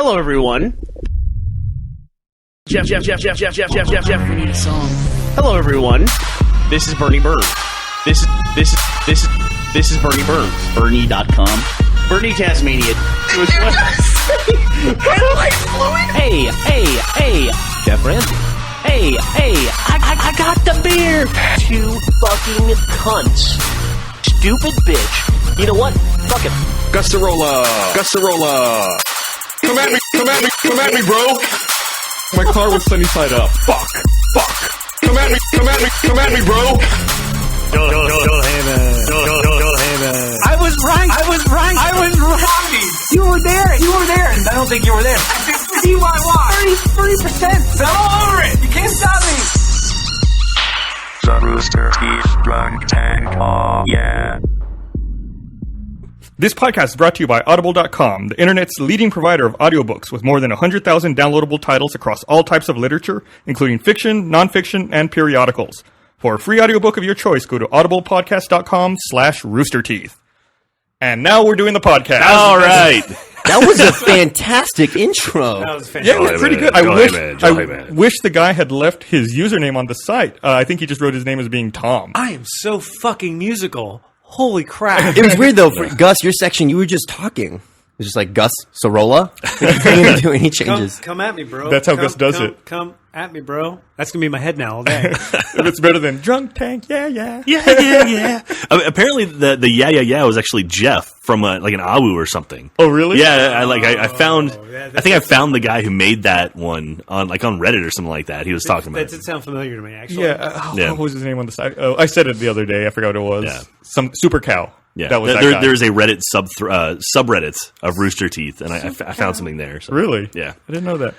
Hello, everyone. Jeff, we need a song. Hello, everyone. This is Bernie Burns. This is Bernie Burns. Bernie.com. Bernie Tasmania. Hey, Jeff Ramsey. Hey, I got the beer. Two fucking cunts. Stupid bitch. You know what? Fuck it. Gustarola. Come at me, bro. My car was sunny side up. Fuck. Come at me, bro. Joel Heyman. I was right. You were there. I don't think you were there. CYY. 30%. Sell all over it. You can't stop me. The Rooster Teeth Drunk Tank. Oh, yeah. This podcast is brought to you by Audible.com, the internet's leading provider of audiobooks with more than 100,000 downloadable titles across all types of literature, including fiction, nonfiction, and periodicals. For a free audiobook of your choice, go to audiblepodcast.com/roosterteeth. And now we're doing the podcast. All right. That was a fantastic intro. That was fantastic. Yeah, it was pretty good. I Heyman. wish the guy had left his username on the site. I think he just wrote his name as being Tom. I am so fucking musical. Holy crap. It was weird, though. For Gus, your section, you were just talking. It was just like, Gus, Sorolla? You couldn't even do any changes. Come at me, bro. That's how Gus does it. Come at me, bro. That's going to be my head now all day. It's better than Drunk Tank, yeah. Yeah. Apparently, the yeah was actually Jeff from like an AWU or something. Oh, really? Yeah, I found. yeah, I think I found the guy who made that one on Reddit or something like that. He was talking about That it. did sound familiar to me, actually. Yeah. Yeah. What was his name on the site? Oh, I said it the other day. I forgot what it was. Yeah. Some Super Cow. Yeah, That was that guy. there's a Reddit subreddit of Rooster Teeth, and I found something there. So. Really? Yeah. I didn't know that.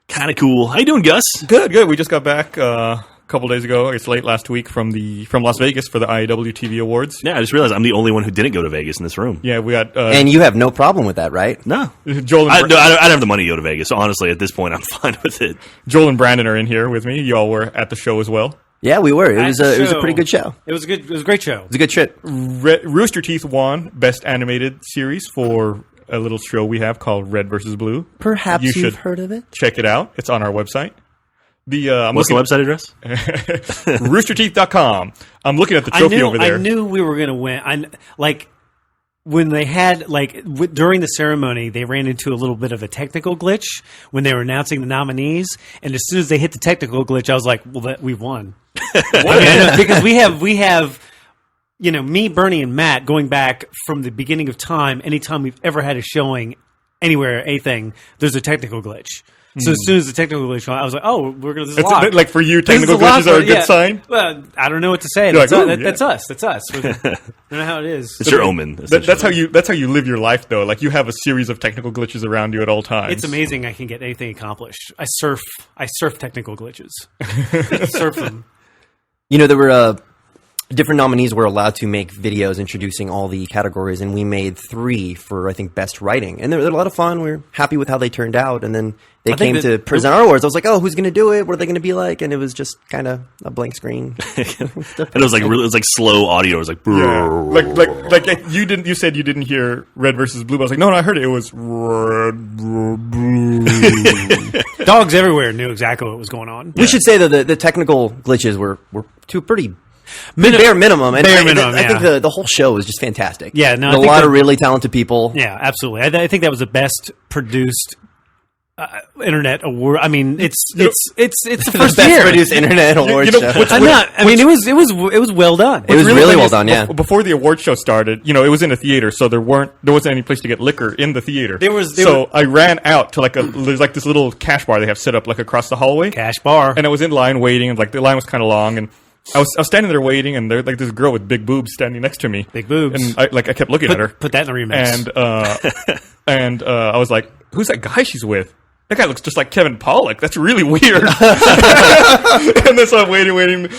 Kind of cool. How you doing, Gus? Good. We just got back a couple days ago. It's late last week from Las Vegas for the IAW TV Awards. Yeah, I just realized I'm the only one who didn't go to Vegas in this room. Yeah, we got And you have no problem with that, right? No. Joel I and don't have the money to go to Vegas, so honestly, at this point, I'm fine with it. Joel and Brandon are in here with me. You all were at the show as well. Yeah, we were. It was At the a show. pretty good show. It was a great show. It was a good trip. Rooster Teeth won Best Animated Series for a little show we have called Red vs. Blue. Perhaps You you've should heard of it. Check it out. It's on our website. What's the website address? Roosterteeth.com. I'm looking at the trophy over there. I knew we were going to win. When they had during the ceremony, they ran into a little bit of a technical glitch when they were announcing the nominees, and as soon as they hit the technical glitch, I was like, "Well, we've won." Because we have, me, Bernie, and Matt going back from the beginning of time. Anytime we've ever had a showing anywhere, anything, there's a technical glitch. So as soon as the technical glitch, I was like, "Oh, we're going to lock." Like for you, This is technical a lock, glitches are a but good sign. Well, I don't know what to say. You're That's, like, "Ooh, that's us. That's us. I don't know how it is. It's your omen. That's how you live your life, though. Like you have a series of technical glitches around you at all times. It's amazing I can get anything accomplished. I surf technical glitches. Surf them. There were different nominees were allowed to make videos introducing all the categories, and we made 3 for, I think, best writing. And they're a lot of fun. We're happy with how they turned out. And then they came to present our awards. I was like, oh, who's going to do it? What are they going to be like? And it was just kind of a blank screen. And it was like slow audio. It was like, like you didn't. You said you didn't hear Red versus Blue. But I was like, no, I heard it. It was Red, Blue. Dogs everywhere knew exactly what was going on. We should say, though, the technical glitches were two pretty bare minimum. And Bare I minimum, think yeah. the whole show was just fantastic. Yeah, no, I a think lot that- of really talented people. Yeah, absolutely. I think that was the best produced internet award. I mean, it's the The first best year. produced internet award show. It was well done. It was really funny well is done, yeah. Before the award show started, it was in a theater, so there wasn't any place to get liquor in the theater. I ran out to there's this little cash bar they have set up across the hallway. Cash bar. And I was in line waiting, and the line was kind of long, and I was standing there waiting, and there's this girl with big boobs standing next to me. Big boobs. And I kept looking at her. Put that in the remix. And I was like, who's that guy she's with? that guy looks just like Kevin Pollak. That's really weird. And then so I'm waiting, and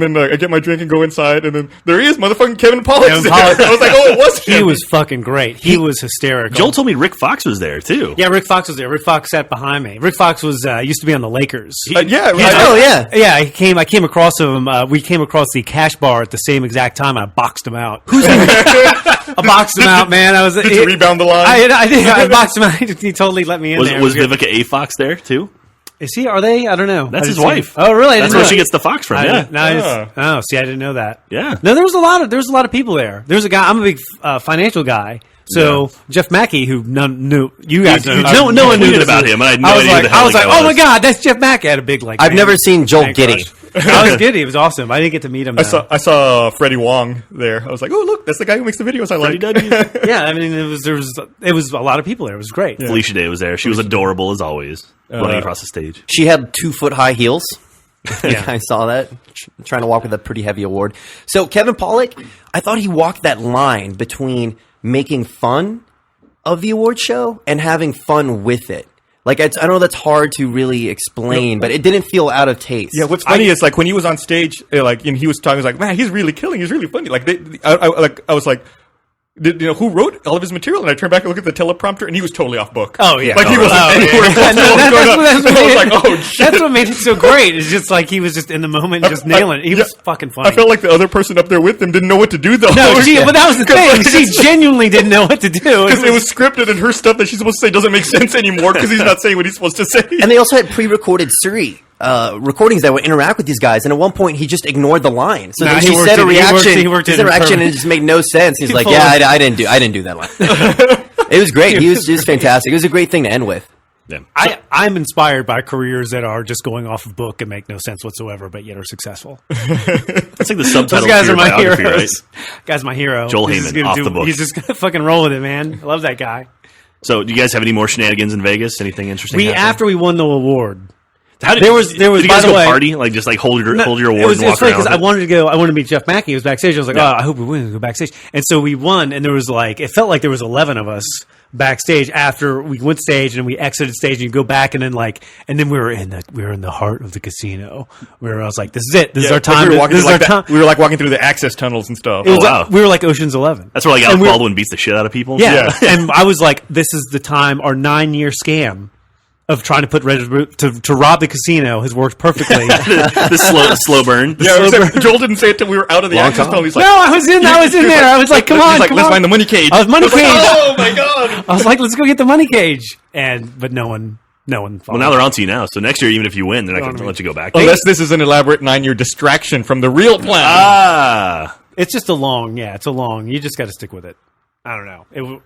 then I get my drink and go inside, and then there he is, motherfucking Kevin Pollak. I was like, oh, it was him. He was fucking great. He was hysterical. Joel told me Rick Fox was there too. Yeah, Rick Fox was there. Rick Fox sat behind me. Rick Fox was used to be on the Lakers. yeah. Yeah, I came across him. We came across the cash bar at the same exact time. I boxed him out. I boxed him out, man. Did you rebound the line? I boxed him out. He totally let me in there. Was Vivica A. Fox there too? Is he? Are they? I don't know. That's his wife. Oh, really? That's where she gets the fox from. Yeah. Oh, see, I didn't know that. Yeah. No, there was a lot of people there. There's a guy. I'm a big financial guy. So Jeff Mackey, who none knew, you guys know, no one knew about him. And I had no idea who the hell I was like, that oh my god, that's Jeff Mackey. I had a big like. I've never seen Joel man Giddy. crush. I was giddy. It was awesome. I didn't get to meet him. I saw Freddie Wong there. I was like, oh look, that's the guy who makes the videos I like. Yeah, I mean, it was a lot of people there. It was great. Yeah. Felicia Day was there. She was adorable as always, running across the stage. She had 2-foot high heels. Yeah. I saw that. Trying to walk with a pretty heavy award. So Kevin Pollak, I thought he walked that line between making fun of the award show and having fun with it. Like, I know that's hard to really explain, but it didn't feel out of taste. Yeah, what's funny is like when he was on stage, and he was talking, he was like, "Man, he's really killing. He's really funny." Like, I was like, who wrote all of his material? And I turned back and looked at the teleprompter, and he was totally off book. Oh yeah, like he wasn't anywhere close to what was going on. I was like, "Oh shit!" That's what made it so great. It's just like he was just in the moment, just nailing it. He was fucking funny. I felt like the other person up there with him didn't know what to do though. No, but that was the thing. She genuinely didn't know what to do. Because it was scripted, and her stuff that she's supposed to say doesn't make sense anymore because he's not saying what he's supposed to say. And they also had pre-recorded Siri recordings that would interact with these guys, and at one point he just ignored the line. So then she said a reaction, his interaction, and it just made no sense. He's like, "Yeah, I didn't do that line." It was great. He was just fantastic. It was a great thing to end with. Yeah. I'm inspired by careers that are just going off of book and make no sense whatsoever, but yet are successful. That's like the subtitle Those guys to are your my biography, heroes. right? Guy's my hero. Joel He's just Heyman, gonna off the book. He's just gonna fucking roll with it, man. I love that guy. So, do you guys have any more shenanigans in Vegas? Anything interesting? After we won the award. There was. Did you by guys the go way, party? Like just like hold your award It and was walk funny around? because I wanted to meet Jeff Mackey. He was backstage. I was like, oh, I hope we win. Go backstage. And so we won, and there was like, it felt like there was 11 of us backstage after we went stage and we exited stage, and you go back, and then we were in the heart of the casino where I was like, this is it. This is our time. We were like walking through the access tunnels and stuff. It was wow. we were like Ocean's 11. That's where like Alec Baldwin beats the shit out of people. Yeah. And I was like, this is the time. Our 9-year scam of trying to put to rob the casino has worked perfectly. the slow burn. Yeah, except Joel didn't say it till we were out of the access tunnel. He's like, no, I was in there. I was like, come on, let's find the money cage. I was money cage. Oh my god! I was like, let's go get the money cage. But no one followed. Well, now they're on to you now. So next year, even if you win, they're not going to let you go back. Unless this is an elaborate 9-year distraction from the real plan. It's just it's a long. You just got to stick with it. I don't know.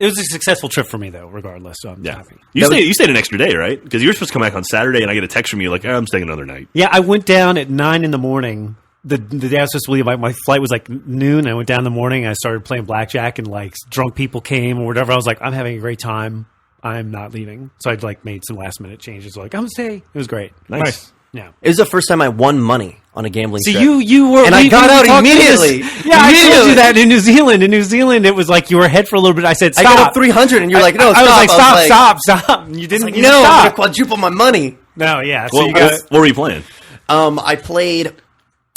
It was a successful trip for me, though, regardless. So I'm happy. You stayed an extra day, right? Because you were supposed to come back on Saturday, and I get a text from you like, I'm staying another night. Yeah, I went down at 9 in the morning. The day I was supposed to leave, my flight was like noon. I went down in the morning. I started playing blackjack, and like drunk people came or whatever. I was like, I'm having a great time. I'm not leaving. So I'd like made some last minute changes. Like, I'm gonna stay. It was great. Nice. Yeah. It was the first time I won money on a gambling trip. You were, and I got out immediately. Yeah, I told you that in New Zealand. In New Zealand, it was like you were ahead for a little bit. I said, stop. I got up 300, and you're like, no, stop. I was like, stop. And you didn't. Like, you no, stop. I'm going to quadruple my money. No, yeah. So What were you playing? I played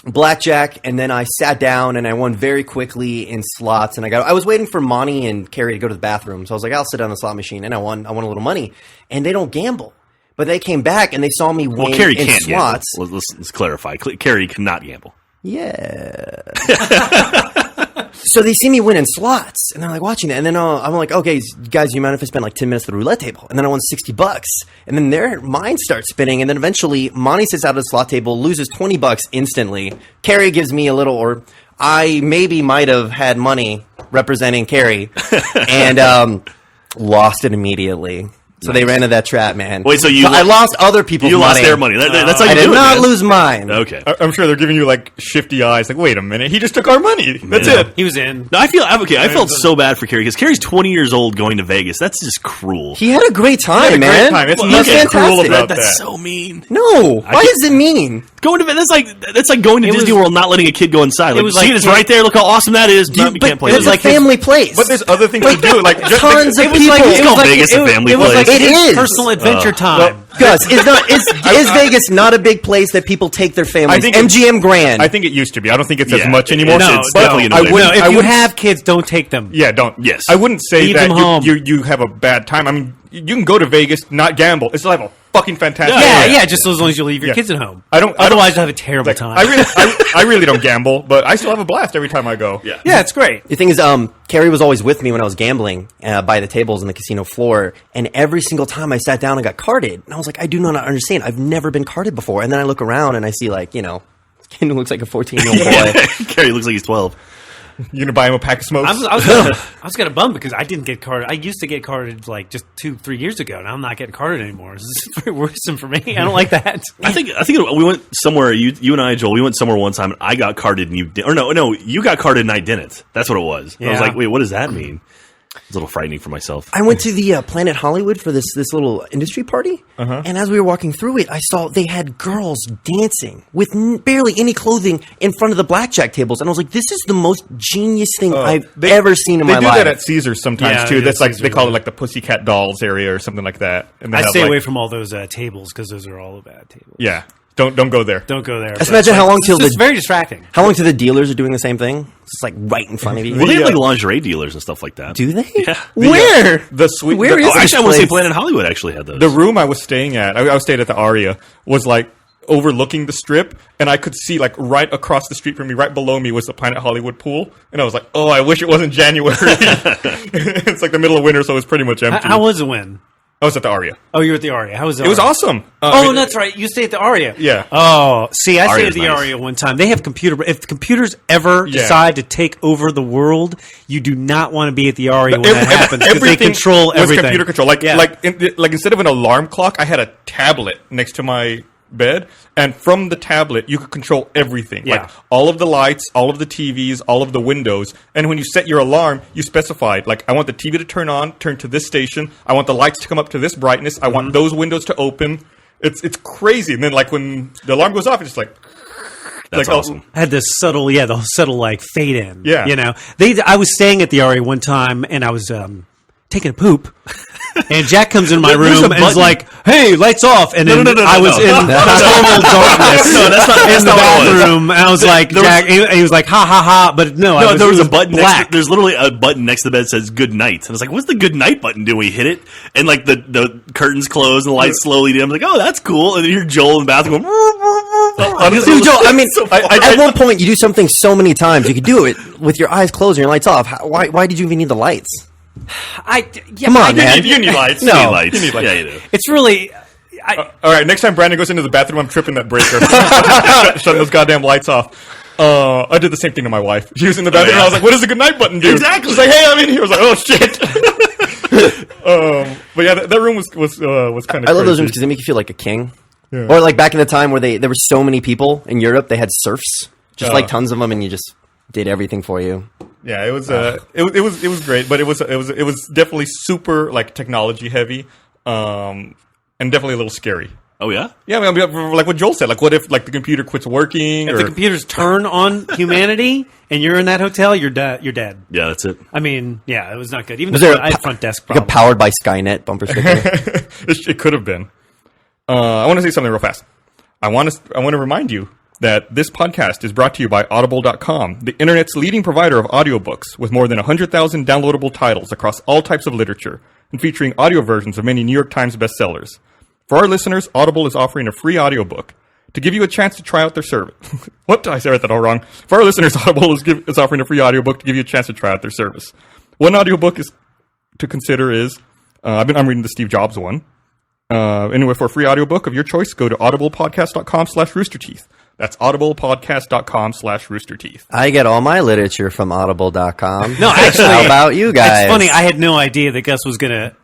blackjack, and then I sat down, and I won very quickly in slots. And I was waiting for Monty and Carrie to go to the bathroom, so I was like, I'll sit down the slot machine, and I won a little money. And they don't gamble. But they came back and they saw me win Carrie in can't slots. gamble. Let's clarify. Carrie cannot gamble. Yeah. So they see me win in slots, and they're like watching it. And then I'm like, okay, guys, you mind if I spend like 10 minutes at the roulette table? And then I won $60. And then their minds start spinning. And then eventually, Monty sits out at the slot table, loses $20 instantly. Carrie gives me a little, or I maybe might have had money representing Carrie, and lost it immediately. So they ran into that trap, man. Wait, so I lost other people's money. You lost their money. That's how you I do did it, not man. lose mine. Okay. I'm sure they're giving you like shifty eyes. Like, wait a minute, he just took our money. That's it. He was in. No, I felt so bad for Carrie because Carrie's 20 years old going to Vegas. That's just cruel. He had a great time, He had a great man. time. It's He's nothing fantastic. cruel about That's that. so mean. No, why is it mean? Going to that's like going to Disney World, not letting a kid go inside. Like, was see, like- it's right there. Look how awesome that is. No, we can't play it's this. a family place. But there's other things to do. Like just tons of it was people. like- It's called Vegas a family it was place. like It his is. personal adventure time. Gus, is Vegas not a big place that people take their families? I think MGM Grand. I think it used to be. I don't think it's as Yeah, much anymore. it's- No, it's But definitely I another- wouldn't- no, if I you wouldn't- have kids, don't take them. Yeah, don't. Yes. I wouldn't say Leave that them home. you have a bad time. I mean, you can go to Vegas, not gamble, and still have a fucking fantastic Yeah, time. yeah, just as long as you leave your Yeah. kids at home. I Otherwise, you'll have a terrible like, time. I really don't gamble, but I still have a blast every time I go. Yeah. yeah, it's great. The thing is, Carrie was always with me when I was gambling by the tables on the casino floor, and every single time I sat down and got carded, and I was like, I do not understand. I've never been carded before. And then I look around and I see, like, this kid who looks like a 14-year-old boy. Carrie looks like he's 12. You gonna buy him a pack of smokes? I was kind of bummed because I didn't get carded. I used to get carded like just 2-3 years ago. Now I'm not getting carded anymore. This is very worrisome for me. I don't like that. I think we went somewhere. You and I, Joel, we went somewhere one time, and I got carded, and you did. Or no, you got carded, and I didn't. That's what it was. And I was Yeah. like, wait, what does that mean? It's a little frightening for myself. I went to the Planet Hollywood for this little industry party, and as we were walking through it, I saw they had girls dancing with barely any clothing in front of the blackjack tables, and I was like, "This is the most genius thing I've ever seen in my They do life." that at Caesars sometimes Yeah, too. yeah, That's like Caesars, they call it yeah. like the Pussycat Dolls area or something like that. And they I have, stay like- away from all those tables because those are all bad tables. Yeah, don't go there. Don't go there. Just imagine how long till It's the very distracting. how long till the dealers are doing the same thing. It's like right in front of you. Well, they have Yeah. like lingerie dealers and stuff like that. Do they? Yeah. Where? The suite. Where is Oh, this actually, I want to say place? Planet Hollywood actually had those. The room I was staying at, I was staying at the Aria, was like overlooking the strip, and I could see like right across the street from me, right below me, was the Planet Hollywood pool, and I was like, oh, I wish it wasn't January. It's like the middle of winter, so it's pretty much empty. How was it when? I was at the Aria. Oh, you were at the Aria. How was it? It was awesome. Oh, that's right. You stayed at the Aria. Yeah. Oh, see, I stayed Aria's at the nice. Aria one time. They have if the computers ever Yeah. decide to take over the world, you do not want to be at the Aria when Every- that happens because they everything control was everything. computer control. Like Yeah. like instead of an alarm clock, I had a tablet next to my bed, and from the tablet you could control everything. Yeah. Like all of the lights, all of the TVs, all of the windows. And when you set your alarm, you specified like, I want the TV to turn to this station. I want the lights to come up to this brightness. I Mm-hmm. want those windows to open. It's crazy. And then like when the alarm goes off, it's just like That's like, awesome. had this subtle, the subtle like fade in. Yeah. I was staying at the Aria one time, and I was taking a poop, and Jack comes in my There's room a and is button. like, "Hey, lights off!" And then no, I was no. in total darkness. No, that's not- that's in the not what it was. bathroom, and I was like, There was- Jack. He was like, "Ha ha ha!" But no, No, there was it a button. black. There's literally a button next to the bed that says "Good night," and I was like, "What's the good night button do?" We hit it, and like the curtains close and the lights slowly dim. I'm like, "Oh, that's cool." And then you hear Joel in the bathroom going. Dude, Joe, I mean, I- at one point you do something so many times you could do it with your eyes closed and your lights off. Why did you even need the lights? Come on, man. you need lights. No. You need lights. You need lights. Yeah, you do. It's really. All right, next time Brandon goes into the bathroom, I'm tripping that breaker. Shutting those goddamn lights off. I did the same thing to my wife. She was in the bathroom, and I was like, what does the good night button do? Exactly. She's like, hey, I'm in here. I was like, oh, shit. But yeah, that room was kind of I love those rooms because they make you feel like a king. Or like back in the time where there were so many people in Europe, they had serfs, just like tons of them, and you just did everything for you. Yeah, it was great, but it was definitely super like technology heavy, and definitely a little scary. Oh yeah. Yeah, I mean, like what Joel said, like what if like the computer quits working? If or, the computers turn on humanity and you're in that hotel, you're dead. You're dead. Yeah, that's it. I mean, yeah, it was not good. Even Was though there I had front desk like a problems. powered by Skynet bumper sticker? it could have been. I want to say something real fast. I want to remind you that this podcast is brought to you by Audible.com, the internet's leading provider of audiobooks with more than 100,000 downloadable titles across all types of literature and featuring audio versions of many New York Times bestsellers. For our listeners, Audible is offering a free audiobook. To give you a chance to try out their service. What? I said that all wrong. For our listeners, Audible is offering a free audiobook to give you a chance to try out their service. One audiobook is to consider is, I'm reading the Steve Jobs one. Anyway, for a free audiobook of your choice, go to audiblepodcast.com/roosterteeth. That's audiblepodcast.com/roosterteeth. I get all my literature from Audible.com. No, actually, how about you guys? It's funny. I had no idea that Gus was going to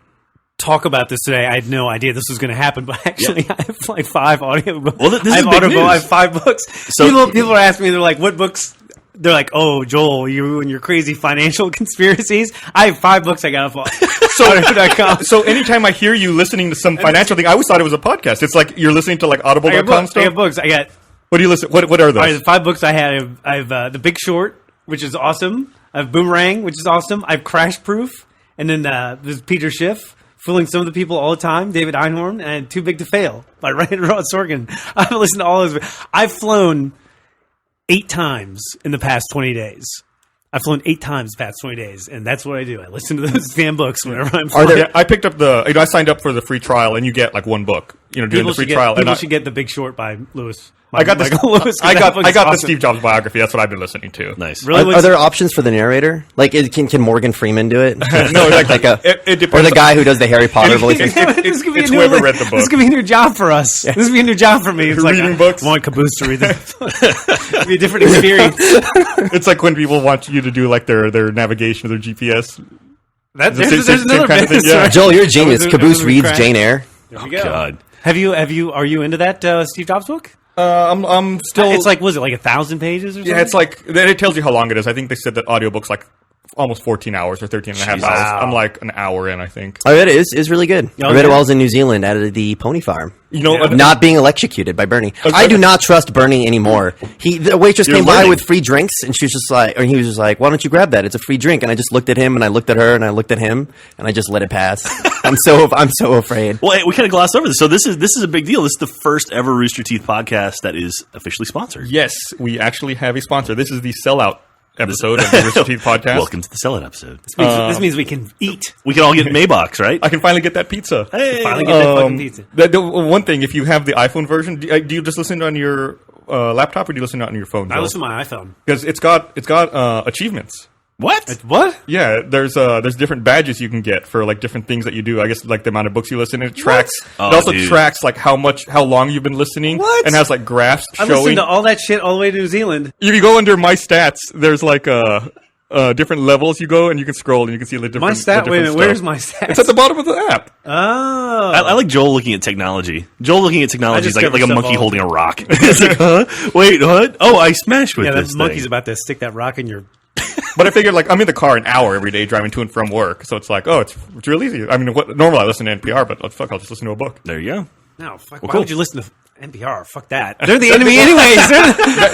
talk about this today. I had no idea this was going to happen, but actually, I have like 5 audiobooks. Well, this I is have big Audible. news. I have 5 books. So- People are asking me, they're like, "What books?" They're like, "Oh, Joel, you and your crazy financial conspiracies." I have 5 books I got off Audible.com. So anytime I hear you listening to some financial thing, I always thought it was a podcast. It's like you're listening to like I got audible.com books. I stuff. got books. I got What do you listen? What are those? All right, the 5 books I have. I have The Big Short, which is awesome. I have Boomerang, which is awesome. I have Crash Proof, and then there's Peter Schiff, Fooling Some of the People All the Time, David Einhorn, and Too Big to Fail by Ryan Rod Sorkin. I've listened to all those. I've flown 8 times in the past 20 days. I've flown 8 times the past 20 days, and that's what I do. I listen to those damn books whenever I'm flying. Yeah, I picked up I signed up for the free trial, and you get like 1 book. During the free trial. People should get The Big Short by Lewis. I got Michael Lewis, I got the awesome. Steve Jobs biography. That's what I've been listening to. Nice. Really? Are there options for the narrator? Like, can Morgan Freeman do it? No, it depends. Or the guy who does the Harry Potter voice. This could be it's a new, whoever read the book. This could be a new job for us. This could be a new job for me. It's Reading books? I want Caboose to read them. It'd be a different experience. It's like when people want you to do like their navigation or their GPS. There's same another kind of thing, business. yeah. Right? Joel, you're a genius. That was Caboose a reads crash. Jane Eyre. There we go. God. Are you into that Steve Jobs book? I'm still. It's like, was it like 1,000 pages or something? Yeah, it's like then it tells you how long it is. I think they said that audiobook's like almost 14 hours or 13 and a half Jesus. hours. Wow. I'm like an hour in, I think. I read it. It's really good. Oh, I read it yeah? while I was in New Zealand at the pony farm. You know, Not being electrocuted by Bernie. I do not trust Bernie anymore. The waitress You're came by learning. with free drinks, and she was just like, or he was just like, "Why don't you grab that? It's a free drink." And I just looked at him, and I looked at her, and I looked at him, and I just let it pass. I'm so afraid. Well, hey, we kind of glossed over this. So this is a big deal. This is the first ever Rooster Teeth podcast that is officially sponsored. yes, we actually have a sponsor. This is the Sellout episode of the Rooster Teeth podcast. Welcome to the Sellout episode. This means we can eat. We can all get Maybach's, right? I can finally get that pizza. Hey. Finally get that fucking pizza. The one thing, if you have the iPhone version, do you just listen on your laptop or do you listen on your phone? I listen to my iPhone. Because it's got achievements. What? What? Yeah, there's different badges you can get for like different things that you do. I guess like the amount of books you listen. And it tracks. Oh, it also dude. tracks like how long you've been listening. What? And has like graphs I listened showing. to all that shit all the way to New Zealand. If you go under my stats, there's like different levels you go and you can scroll and you can see the different. My stat. the Wait a different minute. Where's stuff. my stat? It's at the bottom of the app. Oh. I like Joel looking at technology. Joel looking at technology is like a discover monkey stuff all holding a rock. It's like, huh? Wait, what? Oh, I smashed with Yeah, this that monkey's thing. about to stick that rock in your. But I figured like I'm in the car an hour every day driving to and from work, so it's like it's real easy. I mean, normally I listen to NPR, but fuck, I'll just listen to a book. There you go. No, fuck. Well, Why cool. would you listen to NPR? Fuck that. They're the enemy, anyways.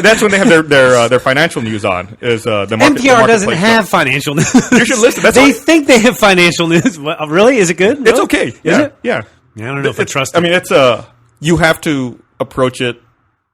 That's when they have their financial news on. Is the market, the NPR doesn't marketplace have stuff. financial news. You should listen. That's They all- think they have financial news. What, really? Is it good? It's Really? okay. Is Yeah, it? yeah. Yeah, I don't know if I trust I it. mean, it's you have to approach it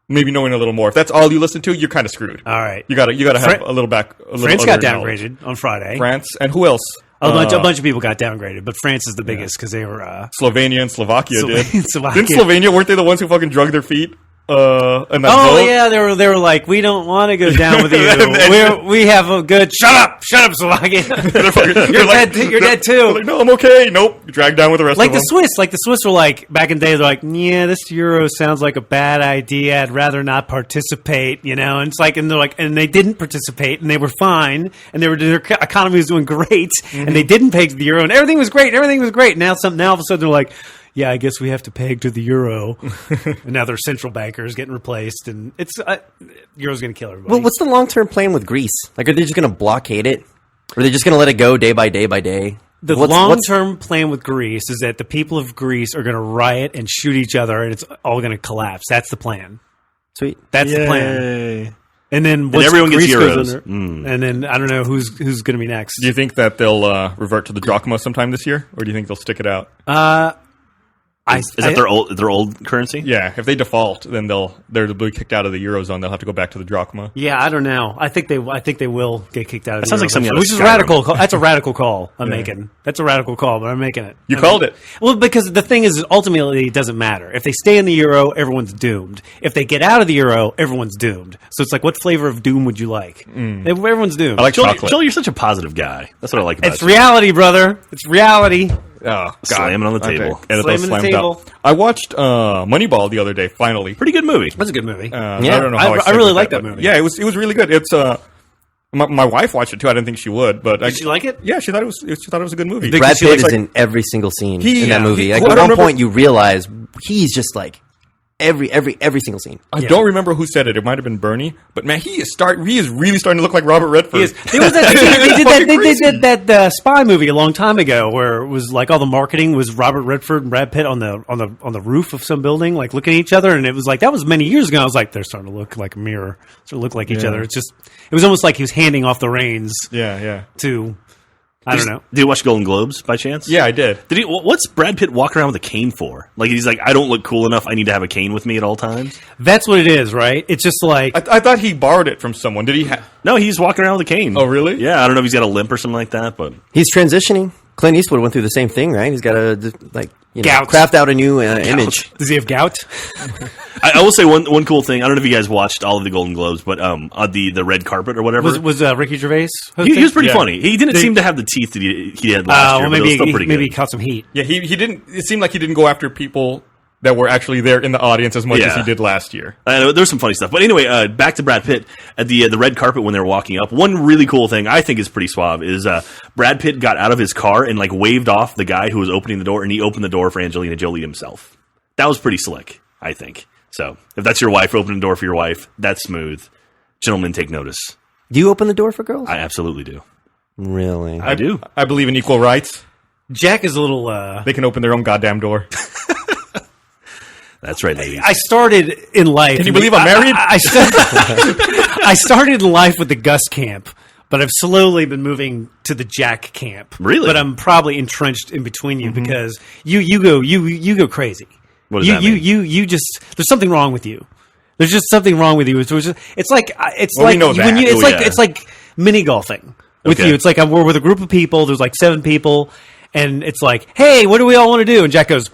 maybe knowing a little more. If that's all you listen to, you're kind of screwed. All right. You gotta have Fran- a little back. A little France got other knowledge. downgraded on Friday. France and who else? A bunch of people got downgraded, but France is the biggest because they were. Slovenia and Slovakia did. Slovakia. Didn't Slovenia? Weren't they the ones who fucking drug their feet? And that Oh vote? yeah, they were like, we don't want to go down with you. And- we have a good. Shut up, Slovakia. You're You're dead too. Like, no, I'm okay. Nope. Dragged down with the rest Like of the them. Swiss were like back in the day. They're like, yeah, this euro sounds like a bad idea. I'd rather not participate. And it's like, and they're like, and they didn't participate, and they were fine, and their economy was doing great, and they didn't peg to the euro, and everything was great. Now all of a sudden they're like, yeah, I guess we have to peg to the euro, and now their central bankers getting replaced, and it's euro's going to kill everybody. Well, what's the long-term plan with Greece? Like, are they just going to blockade it? Or are they just going to let it go day by day by day? The long-term plan with Greece is that the people of Greece are going to riot and shoot each other, and it's all going to collapse. That's the plan. Sweet. That's the plan. Yay. And then once everyone gets Greece goes euros. under, and then I don't know who's going to be next. Do you think that they'll revert to the drachma sometime this year, or do you think they'll stick it out? Is that their old currency? Yeah, if they default, then they'll be kicked out of the eurozone. They'll have to go back to the drachma. Yeah, I don't know. I think they will get kicked out of. That sounds like something out of which is Skyrim. radical. That's a radical call I'm making. That's a radical call, but I'm making it. You called it. Well, because the thing is, ultimately, it doesn't matter. If they stay in the euro, everyone's doomed. If they get out of the euro, everyone's doomed. So it's like, what flavor of doom would you like? Everyone's doomed. I like chocolate. Joel, you're such a positive guy. That's what I like about It's you. reality, brother. It's reality. Oh, God. Slamming on the table. Okay. Edit Slamming those the slams table. out. I watched Moneyball the other day. Finally, Pretty good movie. That's a good movie. I don't know how I said really with like that but movie. Yeah, it was really good. It's my wife watched it too. I didn't think she would, but Did she like it? Yeah, she thought it was a good movie. Brad she Pitt looks is like- in every single scene He- in that movie. he- Like, well, at I one don't remember- point, you realize he's just like every single scene. I don't remember who said it. It might have been Bernie, but man, he is really starting to look like Robert Redford. There was that, they did that spy movie a long time ago where it was like all the marketing was Robert Redford and Brad Pitt on the roof of some building, like looking at each other, and it was like that was many years ago. I was like, they're starting to look like a mirror, sort of look like each other. It was almost like he was handing off the reins. Yeah. To I don't know. Did you watch Golden Globes by chance? Yeah, I did. What's Brad Pitt walking around with a cane for? Like he's like, I don't look cool enough. I need to have a cane with me at all times. That's what it is, right? It's just like I thought he borrowed it from someone. Did he have? No, he's walking around with a cane. Oh, really? Yeah, I don't know if he's got a limp or something like that, but He's transitioning. Clint Eastwood went through the same thing, right? He's got to Gout. craft out a new image. does he have gout? I will say one cool thing. I don't know if you guys watched all of the Golden Globes, but on the red carpet or whatever, Was Ricky Gervais? he was pretty Yeah. funny. He didn't seem to have the teeth that he had last year, Well, but it was maybe still pretty maybe he good. caught some heat. Yeah, he didn't. It seemed like he didn't go after people that were actually there in the audience as much as Yeah. he did last year. There's some funny stuff. But anyway, back to Brad Pitt at the red carpet when they were walking up. One really cool thing I think is pretty suave is Brad Pitt got out of his car and like waved off the guy who was opening the door, and he opened the door for Angelina Jolie himself. That was pretty slick, I think. So if that's your wife opening the door for your wife, that's smooth. Gentlemen, take notice. Do you open the door for girls? I absolutely do. Really? I do. I believe in equal rights. Jack is a little. They can open their own goddamn door. That's right, ladies. I started in life. Can you believe I'm married? I started in life with the Gus camp, but I've slowly been moving to the Jack camp. Really? But I'm probably entrenched in between you because you go crazy. What does that mean? You just there's something wrong with you. There's just something wrong with you. It's like Well, we know when that. you, Oh, yeah. it's like mini golfing with Okay. you. It's like we're with a group of people. There's like 7 people, and it's like, hey, what do we all want to do? And Jack goes,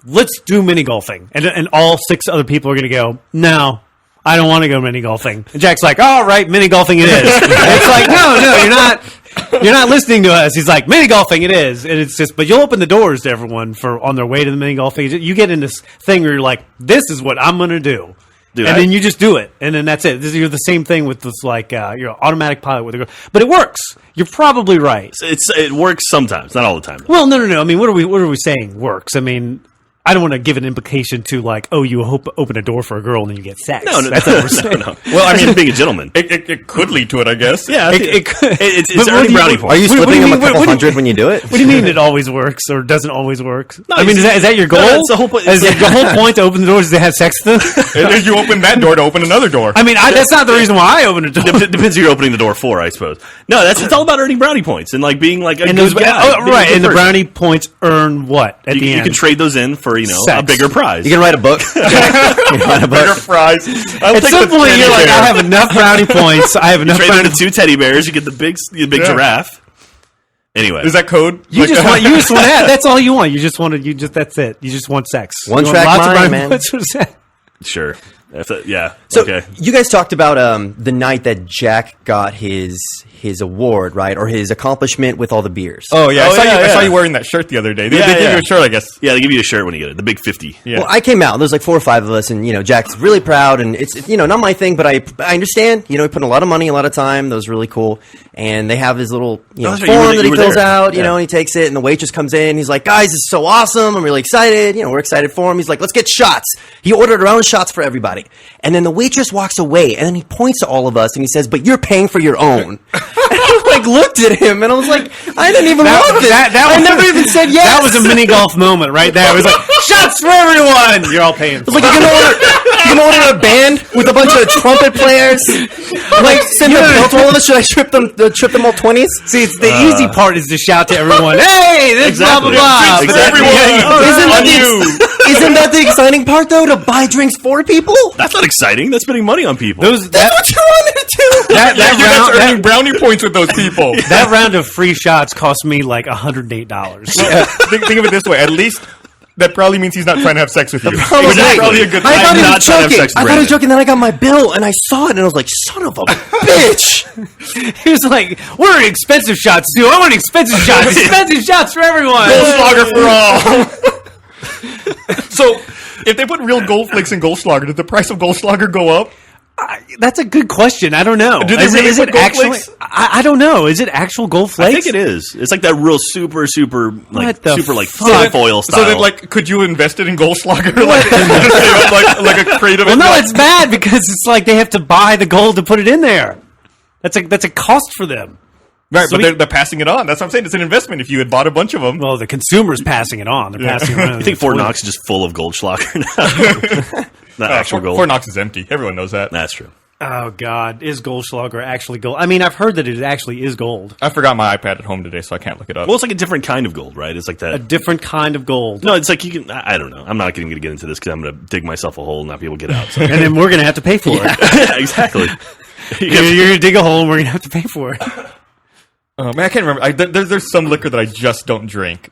let's do mini golfing, and all 6 other people are going to go, no, I don't want to go mini golfing. And Jack's like, all right, mini golfing it is. And it's like, no, you're not listening to us. He's like, mini golfing it is, and it's just, but you'll open the doors to everyone for on their way to the mini golfing. You get in this thing where you're like, this is what I'm going to do. Dude, and then you just do it, and then that's it. You're the same thing with this, like you're an automatic pilot with a girl, but it works. You're probably right. It works sometimes, not all the time. Well, no. I mean, what are we saying works? I mean, I don't want to give an implication to like, oh, you open a door for a girl and then you get sex. No, That's not what we're saying. no. Well, I mean, being a gentleman. It could lead to it, I guess. Yeah, it's But what earning do you- brownie what- points. Are you What do slipping you him a mean- couple what do you- hundred when you do it? What do you mean it always works or doesn't always work? No, I mean, it's- is that your goal? No, that's the whole point. Is the whole point to open the doors is to have sex with them? And then you open that door to open another door. I mean, that's not the reason why I open a door. Depends who you're opening the door for, I suppose. No, it's all about earning brownie points and like being like a And good those, guy. being a right, good and the person. brownie points earn what at the You end? can trade those in for a Sex. bigger prize. You can write a book. You can write a Better book. fries. I'll At take some the point, teddy you're like, bear. I have enough brownie points. I have enough Trade brownie into 2 teddy bears, you get the big Yeah. giraffe. Anyway, Is that code? You just want that. That's all you want. That's it. You just want sex. One You want track lots of mind, brownie man. points for sex. sure. Yeah. So okay. you guys talked about the night that Jack got his award, right, or his accomplishment with all the beers. Oh yeah, Oh, I yeah. saw you wearing that shirt the other day. They Yeah, gave yeah. you a shirt, I guess. Yeah, they give you a shirt when you get it. The big 50. Yeah. Well, I came out. There's like 4 or 5 of us, and Jack's really proud, and it's not my thing, but I understand. He put in a lot of money, a lot of time. That was really cool. And they have his little that's right, form you that he were fills there. out, Yeah. and he takes it, and the waitress comes in. He's like, "Guys, this is so awesome! I'm really excited. We're excited for him." He's like, "Let's get shots." He ordered our own shots for everybody, and then the waitress walks away, and then he points to all of us, and he says, "But you're paying for your own." And I looked at him, and I was like, "I didn't even want this. I never even said yes." That was a mini golf moment right there. It was like, shots for everyone. You're all paying. It's like you're gonna order a band with a bunch of trumpet players. Like send the bill to all of us. Should I trip them all 20s? See, it's the easy part is to shout to everyone, "Hey, this blah blah Exactly. blah." Exactly. But then- Everyone, Isn't that the exciting part though? To buy drinks for people? That's not exciting. That's spending money on people. That's what you wanted to do. That You guys are round, earning brownie points with those people. that round of free shots cost me like $108. Think of it this way. At least that probably means he's not trying to have sex with you. Probably. Which is probably a good I thing. thought he I'm was not trying to have joking. sex with I thought he was Brandon. joking. Then I got my bill and I saw it and I was like, "Son of a bitch!" He was like, "We're expensive shots, dude. I want expensive shots. Expensive shots for everyone." Goldschlager for all. So, if they put real gold flakes in Goldschlager, did the price of Goldschlager go up? That's a good question. I don't know. Do they really put Gold Flakes? I don't know. Is it actual Gold Flakes? I think it is. It's like that real super What the fuck? tin foil style. So then, like, could you invest it in Goldschlager? like a crate of Well, it? no, it's bad because it's like they have to buy the gold to put it in there. That's a cost for them. Right, So but they're passing it on. That's what I'm saying. It's an investment. If you had bought a bunch of them, Well, the consumer's passing it on. They're passing it around. I think Fort Knox is just full of Goldschlager now. Not actual gold. Fort Knox is empty. Everyone knows that. That's true. Oh God, is Goldschlager actually gold? I mean, I've heard that it actually is gold. I forgot my iPad at home today, so I can't look it up. Well, it's like a different kind of gold, right? It's like A that. different kind of gold. No, it's like you can. I don't know. I'm not going to get into this because I'm going to dig myself a hole and not be able to get out. So. And then we're going to have to pay for it. Yeah, exactly. You're going to dig a hole and we're going to have to pay for it. Man, I can't remember. There's some liquor that I just don't drink,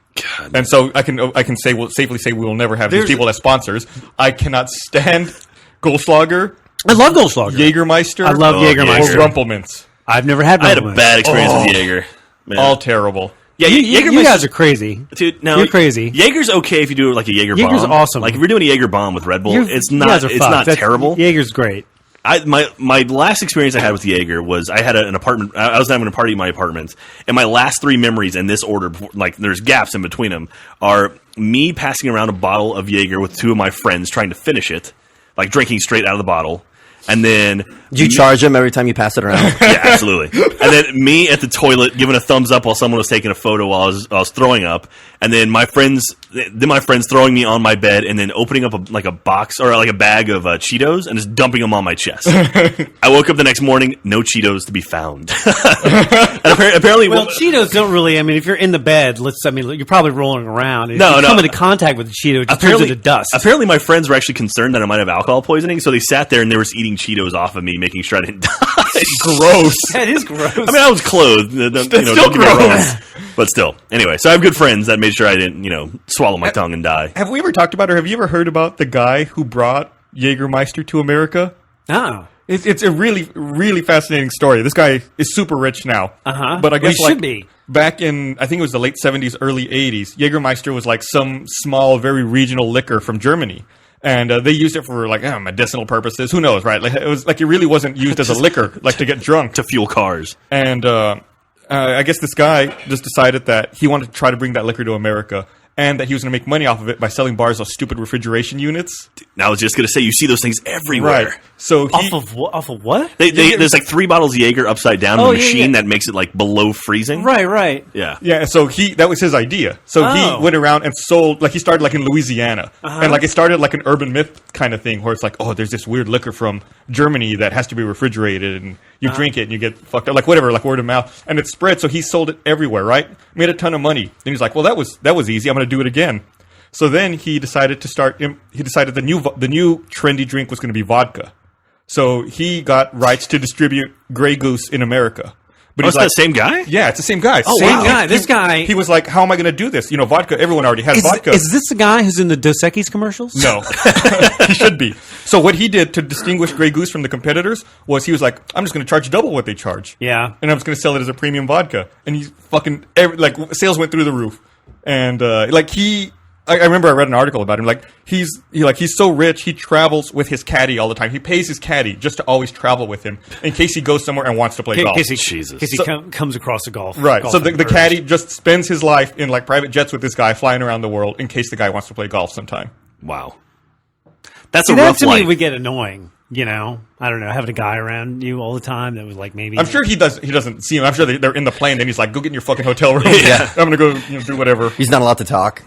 and so I can safely say we will never have these people as sponsors. I cannot stand Goldschlager, I love Goldschlager. Jägermeister. I love Jägermeister. Or Rumpelmans. I've never had. I had a Rumpelmans. bad experience with Jaeger. Man. All terrible. Yeah, You guys are crazy. Dude, no, You're crazy. Jaeger's okay if you do like a Jaeger Jaeger's bomb. awesome. Like if you're doing a Jaeger bomb with Red Bull, it's You not. guys are It's fucked. not terrible. Jaeger's great. My last experience I had with Jaeger was I had an apartment. I was having a party in my apartment, and my last 3 memories in this order, like there's gaps in between them, are me passing around a bottle of Jaeger with 2 of my friends trying to finish it, like drinking straight out of the bottle, and then Do you charge them every time you pass it around? yeah, absolutely. And then me at the toilet giving a thumbs up while someone was taking a photo while I was throwing up, and then my friends throwing me on my bed and then opening up a box or like a bag of Cheetos and just dumping them on my chest. I woke up the next morning, no Cheetos to be found. And apparently, Well, Cheetos don't really. I mean, if you're in the bed, you're probably rolling around. If No, you no. come into contact with the Cheeto, it just turns into dust. Apparently, my friends were actually concerned that I might have alcohol poisoning, so they sat there and they were just eating Cheetos off of me, making sure I didn't die. Gross. That is gross. I mean, I was clothed. Don't get me wrong. But still. Anyway, so I have good friends that made sure I didn't, swallow my tongue and die. Have we ever talked about, or have you ever heard about the guy who brought Jägermeister to America? oh. It's a really, really fascinating story. This guy is super rich now. Uh-huh. But I guess Well, he should be. back in, I think it was the late 70s, early 80s, Jägermeister was like some small, very regional liquor from Germany. And they used it for like medicinal purposes. Who knows, right? Like it really wasn't used as a liquor, like to get drunk. To fuel cars. And I guess this guy just decided that he wanted to try to bring that liquor to America, and that he was going to make money off of it by selling bars of stupid refrigeration units. I was just going to say, you see those things everywhere. Right. So he, Off of what? There's like 3 bottles of Jaeger upside down in Oh, the yeah, machine yeah. that makes it like below freezing. Right. Yeah. yeah, so that was his idea. So Oh. he went around and sold, like he started like in Louisiana. And like it started like an urban myth kind of thing where it's like, oh, there's this weird liquor from Germany that has to be refrigerated and you drink it and you get fucked up, like whatever, like word of mouth. And it spread, so he sold it everywhere, right? Made a ton of money. Then he's like, well, that was easy. I'm going to do it again. So then he decided to the new trendy drink was going to be vodka. So he got rights to distribute Grey Goose in America. But It's he's like, that same guy? yeah, it's the same guy. Oh, Same wow. guy. This guy- He was like, how am I going to do this? Vodka. Everyone already has vodka. Is this the guy who's in the Dos Equis commercials? No, he should be. So what he did to distinguish Grey Goose from the competitors was he was like, I'm just going to charge double what they charge. Yeah. And I'm just going to sell it as a premium vodka. And he's fucking sales went through the roof. And I remember I read an article about him. Like he's so rich, he travels with his caddy all the time. He pays his caddy just to always travel with him in case he goes somewhere and wants to play golf. In Jesus. case he comes across a golf. Right. So golfing the course. caddy just spends his life in like private jets with this guy flying around the world in case the guy wants to play golf sometime. Wow. That's See, a that rough to me life. would get annoying. I don't know, having a guy around you all the time that was like maybe. I'm sure he doesn't see him. I'm sure they're in the plane. Then he's like, "Go get in your fucking hotel room. Yeah. I'm gonna go do whatever." He's not allowed to talk.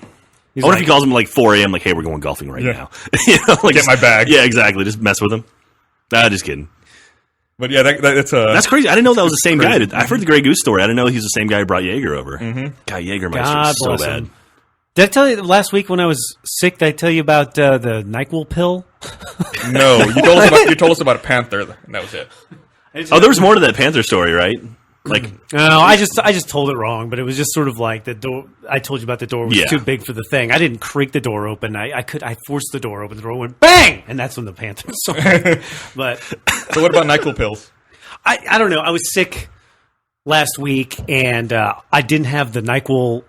He's I wonder like, if he calls him like 4 a.m. like, hey, we're going golfing right Yeah. now. Get just- my bag. Yeah, exactly. Just mess with him. Nah, just kidding. But yeah, that's That's crazy. I didn't know that was the same guy. crazy. I've heard the Grey Goose story. I didn't know he's the same guy who brought Jaeger over. Mm-hmm. God, Jägermeister God is so bless bad. him. Did I tell you last week when I was sick? Did I tell you about the NyQuil pill? no. You told us about a panther, and that was it. Oh, there was more to that Panther story, right? Like, No, I just told it wrong, but it was just sort of like the door. I told you about the door was Yeah. too big for the thing. I didn't creak the door open. I forced the door open. The door went bang, and that's when the panther started. But So what about NyQuil pills? I don't know. I was sick last week, and I didn't have the NyQuil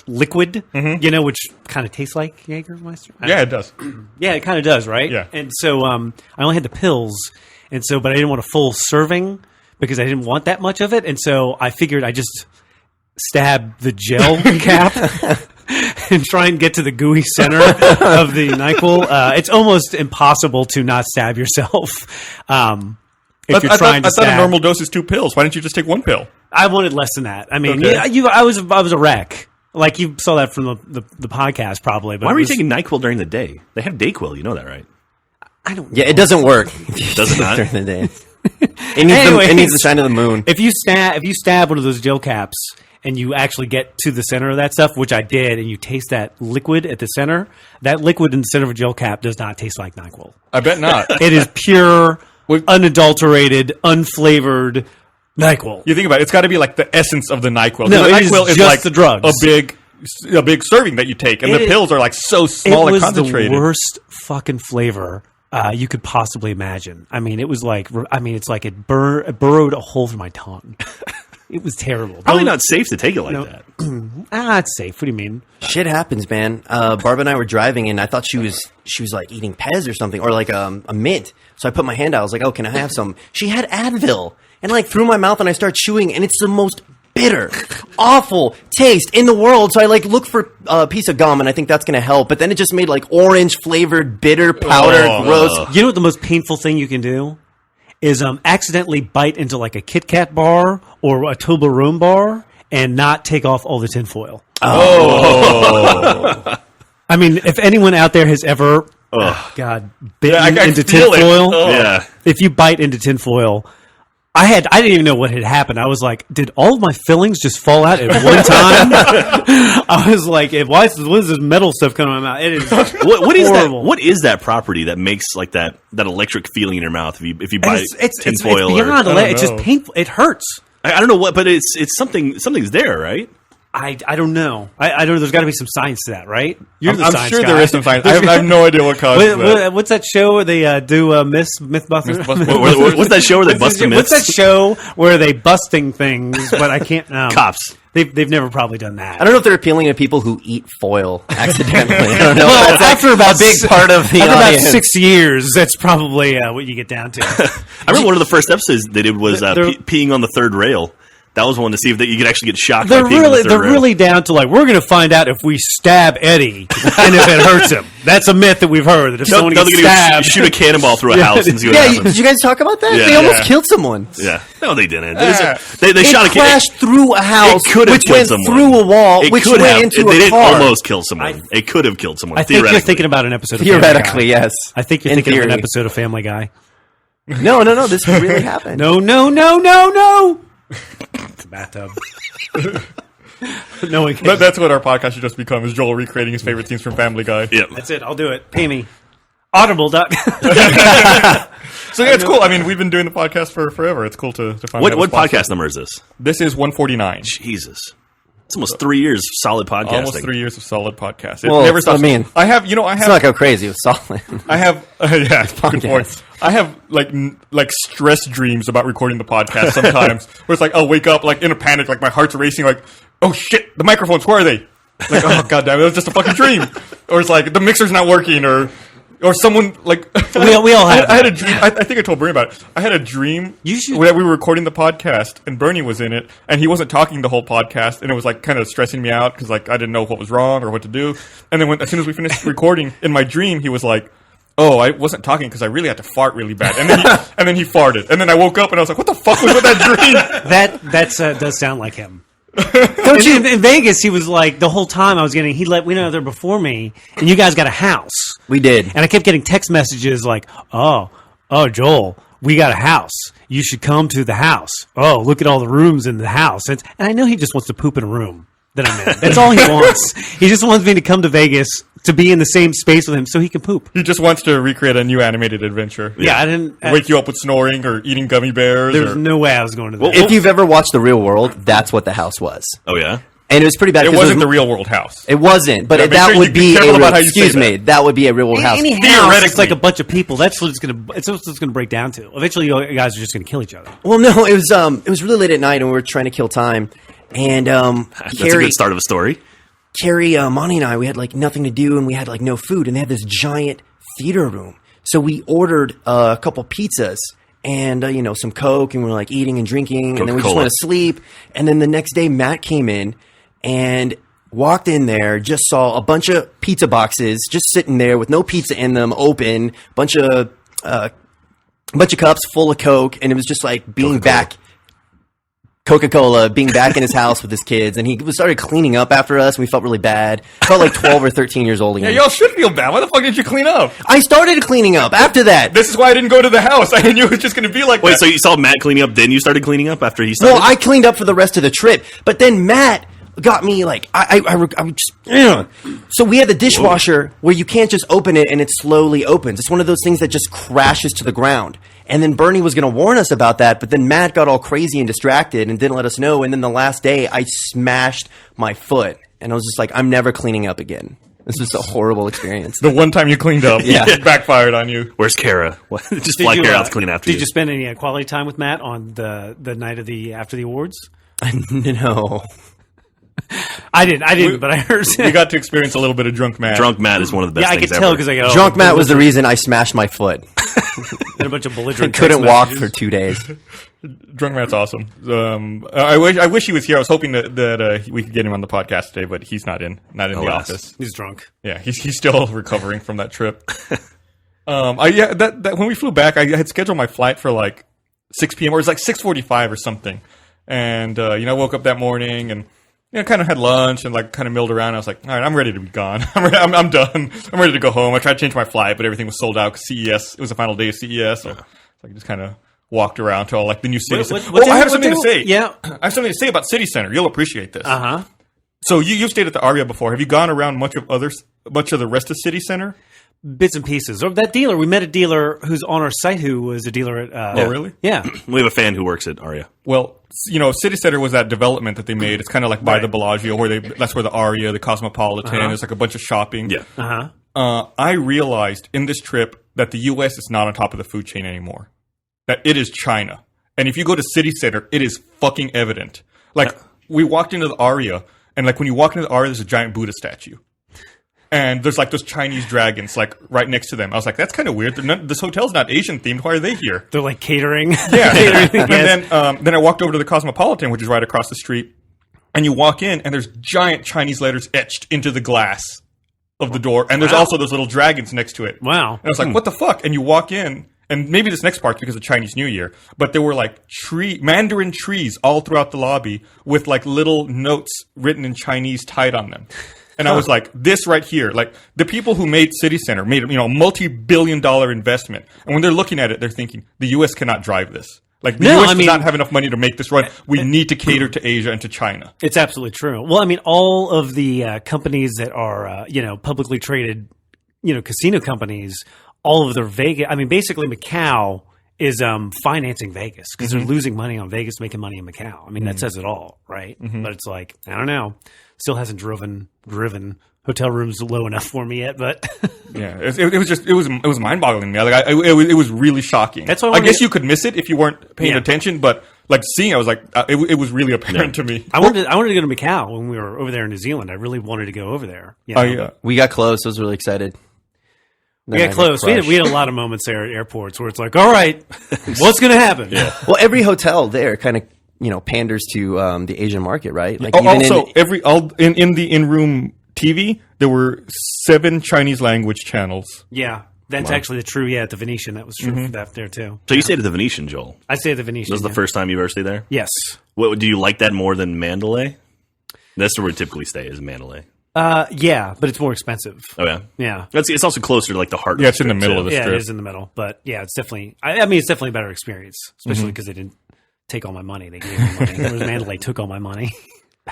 liquid, which kind of tastes like Jägermeister. Yeah, it does. Yeah, it kind of does, right? Yeah. And so I only had the pills, and so but I didn't want a full serving because I didn't want that much of it, and so I figured I just stab the gel cap and try and get to the gooey center of the NyQuil. It's almost impossible to not stab yourself. If you're trying to I thought stab. a normal dose is 2 pills. Why didn't you just take 1 pill? I wanted less than that. I mean, Okay. yeah, I was a wreck. Like you saw that from the podcast, probably. But Why it were you was- taking NyQuil during the day? They have Dayquil. You know that, right? I don't. Yeah, it doesn't work. Does it not? During the day. It needs the shine of the moon. If you stab one of those gel caps and you actually get to the center of that stuff, which I did, and you taste that liquid at the center, that liquid in the center of a gel cap does not taste like NyQuil. I bet not. It is pure, Well- unadulterated, unflavored NyQuil. You think about it, it's got to be like the essence of the NyQuil. No, The it is NyQuil just like the drugs. a big serving that you take, and the It- pills are like so It small and was concentrated. the worst fucking flavor you could possibly imagine. I mean, it was like, it's like it burrowed a hole through my tongue. It was terrible. Probably Don't- not safe to take it like that. It's safe. What do you mean? Shit happens, man. Barb and I were driving, and I thought she was like eating Pez or something, or like a mint. So I put my hand out. I was like, "Oh, can I have some?" She had Advil, and like threw my mouth, and I start chewing, and it's the most bitter, awful taste in the world. So I like look for a piece of gum, and I think that's gonna help. But then it just made like orange flavored bitter powder, gross. You know what the most painful thing you can do is accidentally bite into like a Kit Kat bar or a Toblerone bar and not take off all the tinfoil. Oh. I mean, if anyone out there has ever, bitten I into feel it. tinfoil, Oh. Yeah. if you bite into tinfoil, I didn't even know what had happened. I was like, did all of my fillings just fall out at one time? I was like, why is this metal stuff coming out of my mouth? It is What is that? horrible. What is that property that makes like that electric feeling in your mouth if you bite it's tinfoil? beyond. I It's don't just know. painful. It hurts. I don't know what, but it's something's there, right? I don't know. I don't know. There's got to be some science to that, right? You're the I'm science sure guy. there is some science. I have no idea what causes that. What's that show where they do Mythbusters? Mythbusters. What's that show where they bust the What's myths? that show where they busting things? But I can't. Cops. They've never probably done that. I don't know if they're appealing to people who eat foil accidentally. I don't know. Well, That's like after about a big part of the after about audience. 6 years, that's probably what you get down to. I remember one of the first episodes they did was They're- peeing on the third rail. That was one to see if you could actually get shocked. They're by peeing on the really third they're rail. really down to like we're going to find out if we stab Eddie and if it hurts him. That's a myth that we've heard that if No, someone they're gets gonna go stabbed, shoot a cannonball through a house and see what Yeah, happens. did you guys talk about that? Yeah. They almost Yeah. killed someone. Yeah, no, they didn't. Yeah. They It shot a crashed through a house, It could have which killed went someone. through a wall, It which could went have. into They a didn't car. almost kill someone. It could have killed someone. I think you're theoretically. thinking about an episode of Family Theoretically, Guy. yes. I think you're In thinking of an theory. episode of Family Guy. No, this really happened. No. It's a bathtub. No one can. But that's what our podcast should just become: is Joel recreating his favorite scenes from Family Guy. Yeah. That's it. I'll do it. Pay me. Audible. So yeah, it's cool. I mean, we've been doing the podcast for forever. It's cool to finally. What have a what sponsor. podcast number is this? This is 149. Jesus, it's almost 3 years of solid podcasting. Almost 3 years of solid podcast. It Well, never stops. I mean, I have. Let's not go crazy. It was solid. I have. Yeah, good podcast. point. I have like stress dreams about recording the podcast sometimes, where it's like I'll wake up like in a panic, like my heart's racing, like oh shit, the microphones, where are they? Like oh god damn, it was just a fucking dream. Or it's like the mixer's not working, or someone like We all have I had a that. dream. I think I told Bernie about it. I had a dream You should- that we were recording the podcast and Bernie was in it, and he wasn't talking the whole podcast, and it was like kind of stressing me out because like I didn't know what was wrong or what to do. And then as soon as we finished recording, in my dream he was like, "Oh, I wasn't talking because I really had to fart really bad," and then he farted, and then I woke up and I was like, "What the fuck was with that dream?" That does sound like him. Don't you? In Vegas, he was like the whole time I was getting. He let me know there before me, and you guys got a house. We did. And I kept getting text messages like, "Oh, Joel, we got a house. You should come to the house. Oh, look at all the rooms in the house." And I know he just wants to poop in a room that I'm in. That's all he wants. He just wants me to come to Vegas to be in the same space with him so he can poop. He just wants to recreate a new animated adventure. Yeah, I didn't. Wake you up with snoring or eating gummy bears. There's or, no way I was going to that. If you've ever watched The Real World, that's what the house was. Oh yeah. And it was pretty bad. it 'cause wasn't the real world house. It wasn't, but Yeah, make that sure you would be be a careful real, about how you say excuse me, that. that would be a real world house. Any house, Theoretically. it's like a bunch of people. That's what it's going to. It's what it's going to break down to. Eventually, you guys are just going to kill each other. Well, no, it was really late at night, and we were trying to kill time. And That's a good start of a story. Carrie, Monty, and I, we had like nothing to do, and we had like no food, and they had this giant theater room. So we ordered a couple pizzas, and some Coke, and we're like eating and drinking, and then we just Coca-Cola. went to sleep. And then the next day, Matt came in and walked in there, just saw a bunch of pizza boxes just sitting there with no pizza in them, open, bunch of cups full of Coke, and it was just like being back. Coca-Cola, being back in his house with his kids, and he started cleaning up after us, and we felt really bad. Felt like 12 or 13 years old Yeah, again. y'all should feel bad. Why the fuck did you clean up? I started cleaning up after that. This is why I didn't go to the house. I knew it was just going to be like Wait, that. so you saw Matt cleaning up, then you started cleaning up after he started? Well, I cleaned up for the rest of the trip, but then Matt got me like I just so we had the dishwasher where you can't just open it and it slowly opens. It's one of those things that just crashes to the ground. And then Bernie was going to warn us about that, but then Matt got all crazy and distracted and didn't let us know. And then the last day, I smashed my foot, and I was just like, I'm never cleaning up again. This was a horrible experience. The one time you cleaned up, Yeah. it backfired on you. Where's Kara? Just fly Kara out to clean after Did you. you spend any quality time with Matt on the night of after the awards? No. I didn't, but I heard. We got to experience a little bit of drunk Matt. Drunk Matt is one of the best Yeah, I things could tell ever. because I got Drunk Matt was the reason I smashed my foot. and a bunch of I belligerent. couldn't text walk messages. for 2 days. Drunk Matt's awesome. I wish he was here. I was hoping that we could get him on the podcast today, but he's not in the Alas. office. He's drunk. Yeah, he's still recovering from that trip. That when we flew back, I had scheduled my flight for like 6 p.m. or it was like 6:45 or something. And I woke up that morning and kind of had lunch and like kind of milled around. I was like, all right, I'm ready to be gone. I'm done. I'm ready to go home. I tried to change my flight, but everything was sold out because CES. It was the final day of CES, so I just kind of walked around to all like the new city. what I have day- something to what say. day- yeah. I have something to say about City Center. You'll appreciate this. Uh huh. So you've stayed at the Aria before. Have you gone around much of the rest of City Center? Bits and pieces. Or that dealer. We met a dealer who's on our site who was a dealer at. Oh, really? Yeah. We have a fan who works at Aria. Well, City Center was that development that they made. It's kind of like by the Bellagio, that's where the Aria, the Cosmopolitan. There's like a bunch of shopping. Yeah. Uh huh. I realized in this trip that the U.S. is not on top of the food chain anymore. That it is China. And if you go to City Center, it is fucking evident. Like, we walked into the Aria, and like when you walk into the Aria, there's a giant Buddha statue. And there's like those Chinese dragons like right next to them. I was like, that's kind of weird. This hotel's not Asian themed. Why are they here? They're like catering. Yeah. And then I walked over to the Cosmopolitan, which is right across the street. And you walk in, and there's giant Chinese letters etched into the glass of the door. And there's also those little dragons next to it. Wow. And I was like, what the fuck? And you walk in, and maybe this next part's because of Chinese New Year, but there were like mandarin trees all throughout the lobby with like little notes written in Chinese tied on them. And I was like, this right here, like the people who made City Center made a multi-billion-dollar investment. And when they're looking at it, they're thinking, the U.S. cannot drive this. Like the U.S. does not have enough money to make this run. We need to cater to Asia and to China. It's absolutely true. Well, I mean, all of the companies that are, publicly traded, casino companies, all of their Vegas. I mean, basically, Macau is financing Vegas because they're losing money on Vegas, making money in Macau. I mean, that says it all, right? But it's like, I don't know. Still hasn't driven hotel rooms low enough for me yet, but Yeah, it was mind boggling to me. Like it was really shocking. That's why I guess you could miss it if you weren't paying attention, but like seeing, I was like, it was really apparent to me. I wanted to go to Macau when we were over there in New Zealand. I really wanted to go over there. Oh yeah. We got close. I was really excited. We got close. We had a lot of moments there at airports where it's like, all right, what's going to happen? Yeah. Well, every hotel there kind of panders to the Asian market, right? Like Also, in the in-room TV, there were 7 Chinese language channels. Yeah. That's actually true. Yeah, at the Venetian, that was true for that there too. So you stayed at the Venetian, Joel. I stayed at the Venetian. This was the first time you ever stayed there? Yes. What, do you like that more than Mandalay? That's where we typically stay, is Mandalay. Yeah, but it's more expensive. Oh, yeah? Yeah. It's also closer to like the heart. Yeah, it's in the middle of the Yeah, strip. it is in the middle. But yeah, it's definitely. I mean, it's definitely a better experience, especially because they didn't take all my money. They gave me money. Whereas Mandalay took all my money.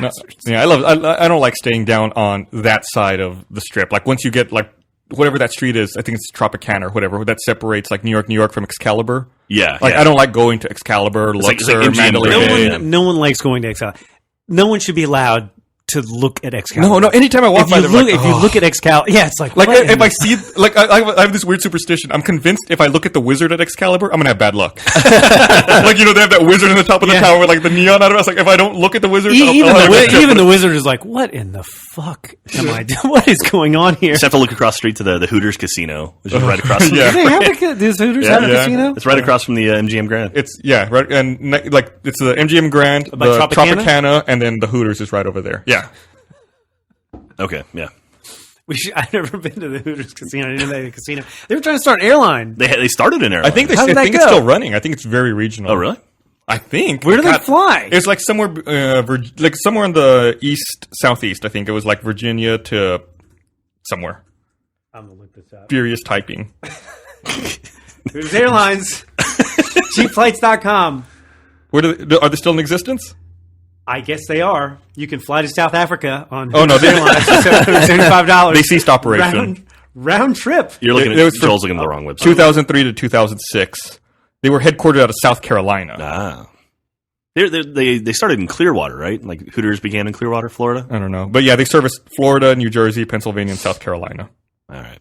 No, yeah, I don't like staying down on that side of the strip. Like once you get like whatever that street is, I think it's Tropicana or whatever, that separates like New York from Excalibur. Yeah. Like yeah. I don't like going to Excalibur, like Luxor, MGM Mandalay Grand. Bay. Yeah. No one likes going to Excel. No one should be allowed to look at Excalibur. No. Anytime I walk If by, you them, look, like, if you look at Excalibur, yeah, it's like like what if in I the- see, like I have this weird superstition. I'm convinced if I look at the wizard at Excalibur, I'm gonna have bad luck. Like they have that wizard in the top of the Yeah. tower with like the neon out of it. It's like if I don't look at the wizard, even, I'll have the, a trip. even the wizard is like, what in the fuck am I doing? What is going on here? Just have to look across the street to the Hooters Casino, which is right across. Yeah. Do they have does Hooters have a yeah. casino? It's right across from the MGM Grand. It's right, and like it's the MGM Grand, the By Tropicana? Tropicana, and then the Hooters is right over there. Yeah, Okay, yeah. I've never been to the Hooters casino. I didn't know they had a casino. They were trying to start an airline. They started an airline. I think How did that it's go? still running. I think it's very regional. Oh, really? I think. Where do they God, fly? It's like somewhere, like somewhere in the southeast. I think it was like Virginia to somewhere. I'm gonna look this up. Furious typing. Hooters Airlines. Cheapflights.com. Are they still in existence? I guess they are. You can fly to South Africa on Oh, no, Hooters Airlines for $775. They ceased operation. Round trip. You're looking It at was from Joel's looking at the wrong website. 2003 to 2006. They were headquartered out of South Carolina. Ah. They started in Clearwater, right? Like Hooters began in Clearwater, Florida. I don't know, but yeah, they service Florida, New Jersey, Pennsylvania, and South Carolina. All right.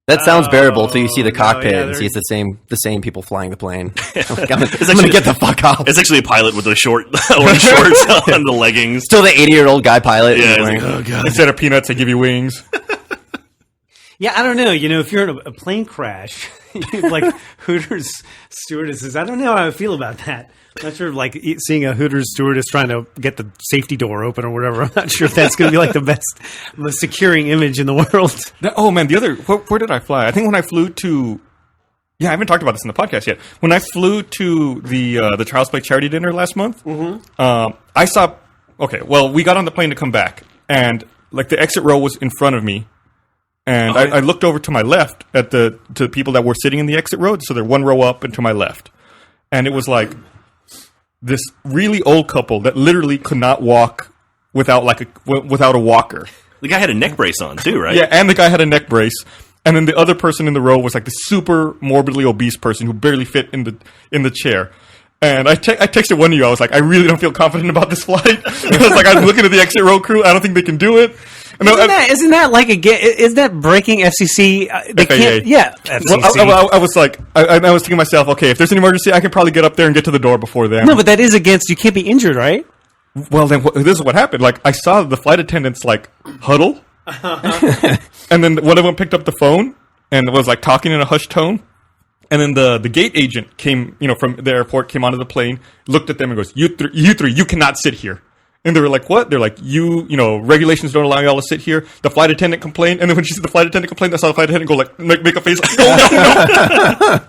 That sounds bearable till you see the no, cockpit yeah, and see it's the same people flying the plane. I'm actually- gonna get the fuck off. It's actually a pilot with the short orange shorts on the leggings. Still the 80-year-old guy pilot. Yeah, He's it's wearing- like, oh god. Instead of peanuts, they give you wings. Yeah, I don't know. If you're in a plane crash, like Hooters stewardesses, I don't know how I feel about that. I'm not sure, like seeing a Hooters stewardess trying to get the safety door open or whatever. I'm not sure if that's going to be like the best, most securing image in the world. Oh man, where did I fly? I think when I flew to. Yeah, I haven't talked about this in the podcast yet. When I flew to the Child's Play charity dinner last month, I saw. Okay, well, we got on the plane to come back, and like the exit row was in front of me, and I looked over to my left at to the people that were sitting in the exit row. So they're one row up and to my left, and it was like this really old couple that literally could not walk without without a walker. The guy had a neck brace on too, right? Yeah, and the guy had a neck brace. And then the other person in the row was like the super morbidly obese person who barely fit in the chair. And I texted one of you. I was like, I really don't feel confident about this flight. I was like, I'm looking at the exit row crew. I don't think they can do it. And Isn't that like isn't that breaking FCC? They FAA. can't. Yeah, FCC. Well, I was like, I was thinking to myself, okay, if there's an emergency, I can probably get up there and get to the door before them. no, but that is against. You can't be injured, right? Well, then this is what happened. Like, I saw the flight attendants like huddle, and then one of them picked up the phone and was like talking in a hushed tone. And then the gate agent came, from the airport, came onto the plane, looked at them and goes, "You three, you cannot sit here." And they were like, "What?" They're like, regulations don't allow y'all to sit here." The flight attendant complained, and then when she said the flight attendant complained, I saw the flight attendant go like, make a face like, "No,"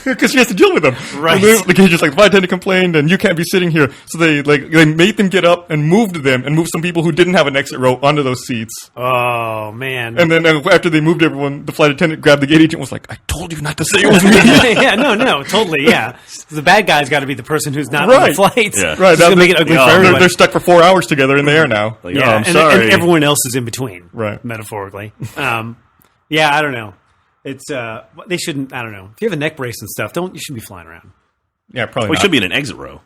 because she has to deal with them. Right. And then the gate just like, the flight attendant complained, and you can't be sitting here. So they made them get up and moved them, and moved some people who didn't have an exit row onto those seats. Oh man. And then after they moved everyone, the flight attendant grabbed the gate agent and was like, "I told you not to say it was me." yeah, no, totally, yeah. The bad guy's got to be the person who's not on the Right. flight. Yeah. Right, It's gonna now make it ugly yeah, for they're- everyone. They're stuck for 4 hours together in the air now. Like, Yeah, oh, I'm and sorry. everyone else is in between, Right. metaphorically. Yeah, I don't know. It's they shouldn't. I don't know. If you have a neck brace and stuff, you should be flying around. Yeah, probably. We not. should be in an exit row.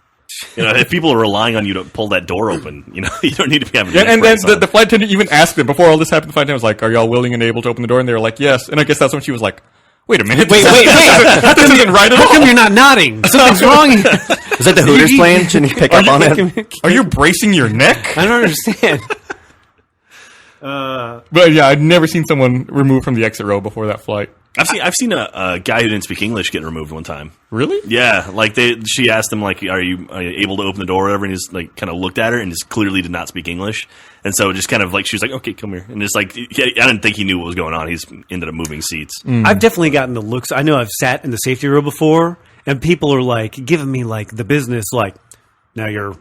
If people are relying on you to pull that door open, you don't need to be having. Yeah, neck and then brace on. the flight attendant even asked them before all this happened. The flight attendant was like, "Are y'all willing and able to open the door?" And they were like, "Yes." And I guess that's when she was like, "Wait a minute, Wait! this isn't right at How come all. you're not nodding? Something's wrong here. Is that the Hooters plane? Shouldn't you pick up on it? Are you bracing your neck?" I don't understand. But yeah, I'd never seen someone removed from the exit row before that flight. I've seen a guy who didn't speak English get removed one time. Really? Yeah, like she asked him like, "Are you able to open the door?" or whatever, and he's like, kind of looked at her and just clearly did not speak English, and so just kind of like she was like, "Okay, come here," and just like I didn't think he knew what was going on. He's ended up moving seats. I've definitely gotten the looks. I know I've sat in the safety row before, and people are like giving me like the business, like, "Now you're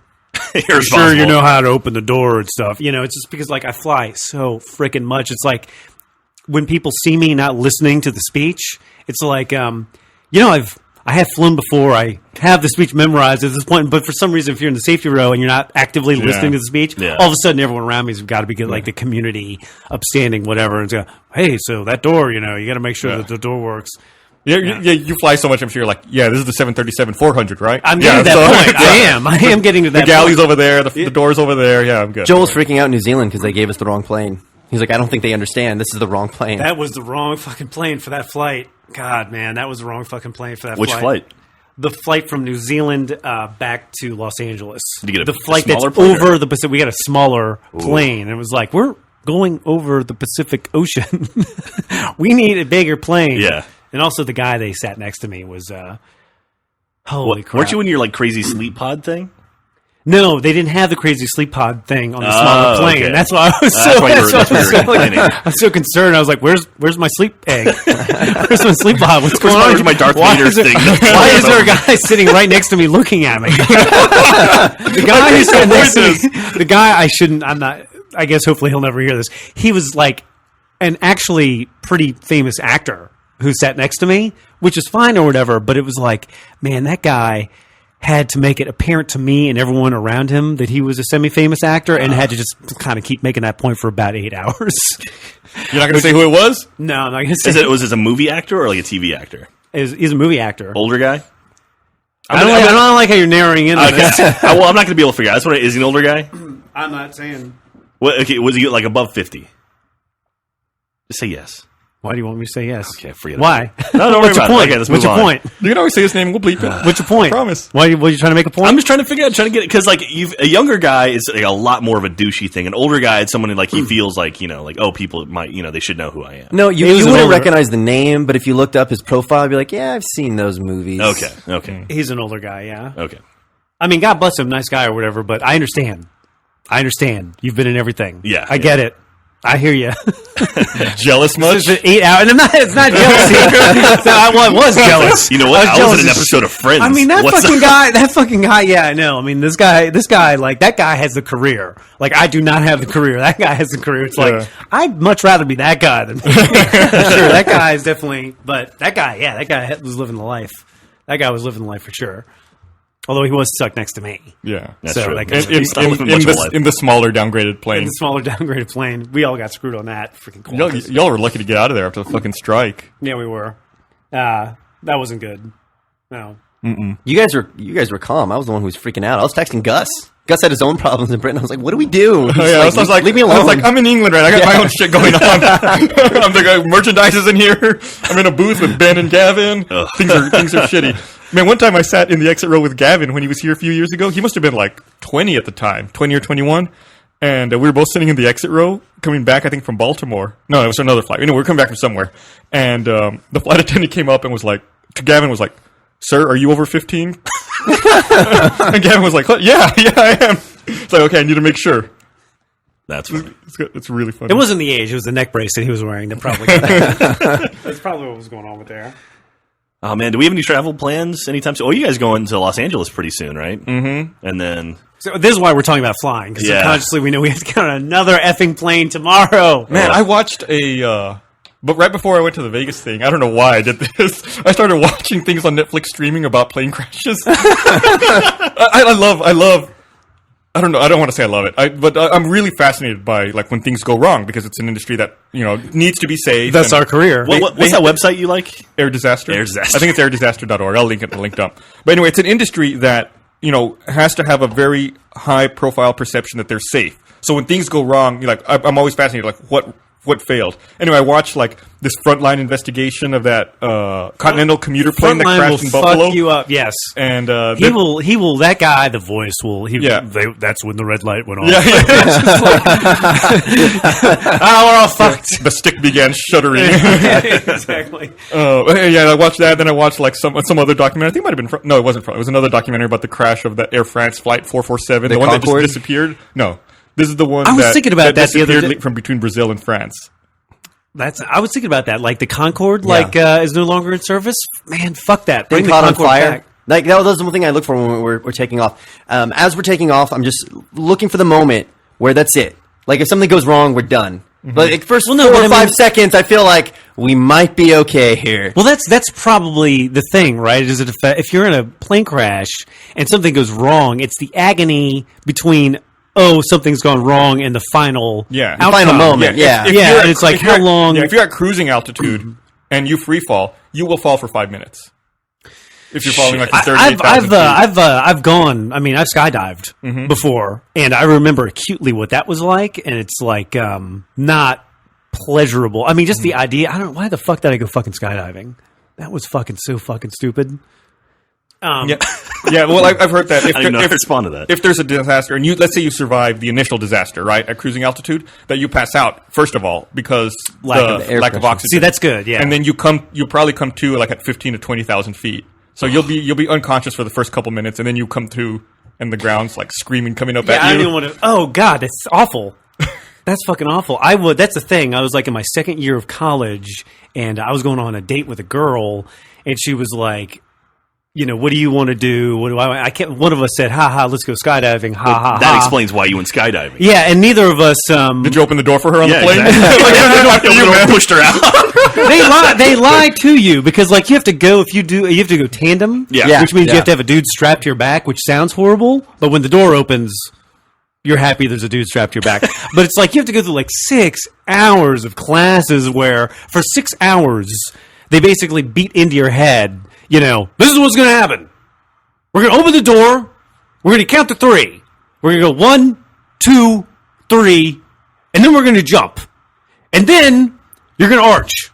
sure you know how to open the door and stuff." It's just because like I fly so freaking much. It's like when people see me not listening to the speech, it's like, I have flown before. I have the speech memorized at this point, but for some reason, if you're in the safety row and you're not actively listening to the speech, Yeah. all of a sudden everyone around me has got to be good, like the community upstanding, whatever, and go, "Hey, so that door, you got to make sure that the door works." You fly so much, I'm sure you're like, yeah, this is the 737-400, right? I'm getting to that point. I am getting to that The galley's point. over there, the door's over there. Yeah, I'm good. Joel's freaking out in New Zealand because they gave us the wrong plane. He's like, I don't think they understand. This is the wrong plane. That was the wrong fucking plane for that flight. God, man, that was the wrong fucking plane for that Which flight? The flight from New Zealand back to Los Angeles. Did you get the flight that's smaller plane, over the Pacific? We got a smaller plane. It was like, we're going over the Pacific Ocean. We need a bigger plane. Yeah. And also the guy they sat next to me was, holy crap. Weren't you in your like crazy sleep pod thing? No, they didn't have the crazy sleep pod thing on the smaller plane. okay. That's why I was That's why you were I complaining. was so concerned. I was like, "Where's my sleep egg? Where's my sleep pod? What's going on? Where's my Darth Why Vader is there- thing? Why is there a guy sitting right next to me looking at me? The guy who sat next to me, the guy I shouldn't. I'm not. I guess hopefully he'll never hear this. He was like an actually pretty famous actor who sat next to me, which is fine or whatever. But it was like, man, that guy had to make it apparent to me and everyone around him that he was a semi-famous actor, and had to just kind of keep making that point for about 8 hours. You're not going to say who it was? No, I'm not going to say. Was it a movie actor or like a TV actor? He's a movie actor. Older guy? I don't like how you're narrowing in. Okay. Well, I'm not going to be able to figure out. That's what is he an older guy? I'm not saying. What, okay, was he like above 50? Just say yes. Why do you want me to say yes? Okay, forget it. Why? No, don't worry What's your about it. point? Okay, let's What's move your on. point? You can always say his name. We'll bleep it. What's your point? I promise. Why are you trying to make a point? I'm just trying to figure out, trying to get it, because like a younger guy is like a lot more of a douchey thing. An older guy, it's someone who like he feels like like people might they should know who I am. No, He you was an wouldn't older- recognize the name, but if you looked up his profile, you'd be like, yeah, I've seen those movies. Okay. He's an older guy. Yeah. Okay. I mean, God bless him, nice guy or whatever. But I understand. You've been in everything. Yeah, I get it. I hear you. Jealous much? It's 8 hours, and it's not jealousy. I was jealous. You know what? I was in an jealous. episode of Friends. I mean, that What's fucking up? guy. That fucking guy. Yeah, I know. I mean, this guy. Like that guy has the career. Like I do not have the career. That guy has the career. It's like Yeah. I'd much rather be that guy than sure. That guy is definitely. But that guy, yeah, that guy was living the life. That guy was living the life for sure. Although he was stuck next to me. Yeah. That's So, true. like, He's not living much of a life. In the smaller downgraded In plane. the smaller downgraded plane, we all got screwed on that. Freaking cool. Y'all were lucky to get out of there after the fucking strike. Yeah, we were. That wasn't good. No. You guys were calm. I was the one who was freaking out. I was texting Gus. Gus had his own problems in Britain. I was like, what do we do? He's I was like, leave me alone. I was like, I'm in England, right? I got my own shit going on. I'm like, merchandise is in here. I'm in a booth with Ben and Gavin. Things are shitty. Man, one time I sat in the exit row with Gavin when he was here a few years ago. He must have been like 20 at the time, 20 or 21. And we were both sitting in the exit row, coming back, I think, from Baltimore. No, it was another flight. We were coming back from somewhere. And the flight attendant came up and was like, to Gavin was like, sir, are you over 15? And Gavin was like, yeah, I am. It's like, okay, I need to make sure. That's funny. It's really funny. It wasn't the age; it was the neck brace that he was wearing. That probably. That's probably what was going on with there. Oh man, do we have any travel plans anytime soon? Oh, you guys going to Los Angeles pretty soon, right? Mm-hmm. And then So this is why we're talking about flying, because Yeah. subconsciously we know we have to get on another effing plane tomorrow. Man, I watched but right before I went to the Vegas thing, I don't know why I did this. I started watching things on Netflix streaming about plane crashes. I love. I don't know. I don't want to say I love it, but I'm really fascinated by like when things go wrong because it's an industry that needs to be safe. That's and our career. what's that website you like? Air Disaster. Air Disaster. I think it's airdisaster.org. I'll link it in the link dump. But anyway, it's an industry that has to have a very high profile perception that they're safe. So when things go wrong, I'm always fascinated. Like what failed? Anyway, I watched like this Frontline investigation of that Continental commuter plane that Frontline crashed in will Buffalo. fuck you up. Yes. And He will. That guy, the voice will. That's when the red light went on. Yeah, We're all fucked. the stick began shuddering. Exactly. Yeah, I watched that. Then I watched like some other documentary. I think it might have been no, it wasn't. It was another documentary about the crash of the Air France flight 447, the one that Concorde? just disappeared. No, this is the one. I was thinking about that the other disappeared day. from between Brazil and France. I was thinking about that. Like the Concorde, Yeah. is no longer in service. Man, fuck that. They Bring the caught on Concorde fire. back. Like that was the one thing I look for when we're taking off. As we're taking off, I'm just looking for the moment where that's it. Like if something goes wrong, we're done. But like first 4 but or I 5 mean- seconds, I feel like we might be okay here. Well, that's probably the thing, right? Is it if you're in a plane crash and something goes wrong, it's the agony between something's gone wrong and the final Yeah. The outcome. final moment. Yeah. If Yeah, you're and it's like, if you're how long- Yeah, if you're at cruising altitude and you free fall, you will fall for 5 minutes. If you're falling like from 38,000 feet. I've gone. I mean, I've skydived before, and I remember acutely what that was like. And it's like not pleasurable. I mean, just the idea. I don't. Why the fuck did I go fucking skydiving? That was fucking so fucking stupid. Yeah. Well, I've heard that I didn't know how to respond to that. If there's a disaster, and let's say you survive the initial disaster, right, at cruising altitude, that you pass out first of all because Lack of air lack of pressure. oxygen. See, that's good. Yeah, And then you'll probably come to like at 15 to 20,000 feet. So you'll be unconscious for the first couple minutes, and then you come to, and the ground's like screaming, coming up I at you. didn't want to. Oh God, it's awful. That's fucking awful. That's the thing. I was like in my second year of college, and I was going on a date with a girl, and she was like, what do you want to do? What do I can't. One of us said, "Ha ha, let's go skydiving." Ha ha. That ha. explains why you went skydiving. Yeah, and neither of us. Did you open the door for her on the plane? Exactly. You pushed her out. They lie to you because like you have to go tandem. Yeah. Which means Yeah. you have to have a dude strapped to your back, which sounds horrible, but when the door opens, you're happy there's a dude strapped to your back. But it's like you have to go through like 6 hours of classes where for 6 hours they basically beat into your head, this is what's going to happen. We're going to open the door. We're going to count to 3. We're going to go 1, 2, 3, and then we're going to jump. And then you're going to arch.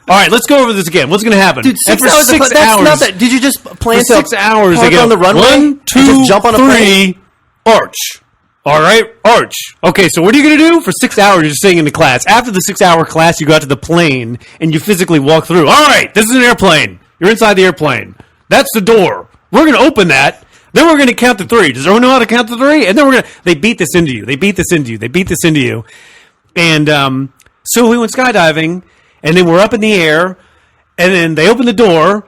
All right, let's go over this again. What's going to happen? Dude, And 6 hours. That's not that. Did you just plan for 6 hours park they go on the runway? 1, and 2, just jump on a plane? 3, arch. All right, arch. Okay, so what are you going to do for 6 hours? You're sitting in the class. After the 6 hour class, you go out to the plane and you physically walk through. All right, this is an airplane. You're inside the airplane. That's the door. We're going to open that. Then we're going to count to 3. Does everyone know how to count to 3? And then they beat this into you. They beat this into you. And so we went skydiving, and then we're up in the air, and then they open the door.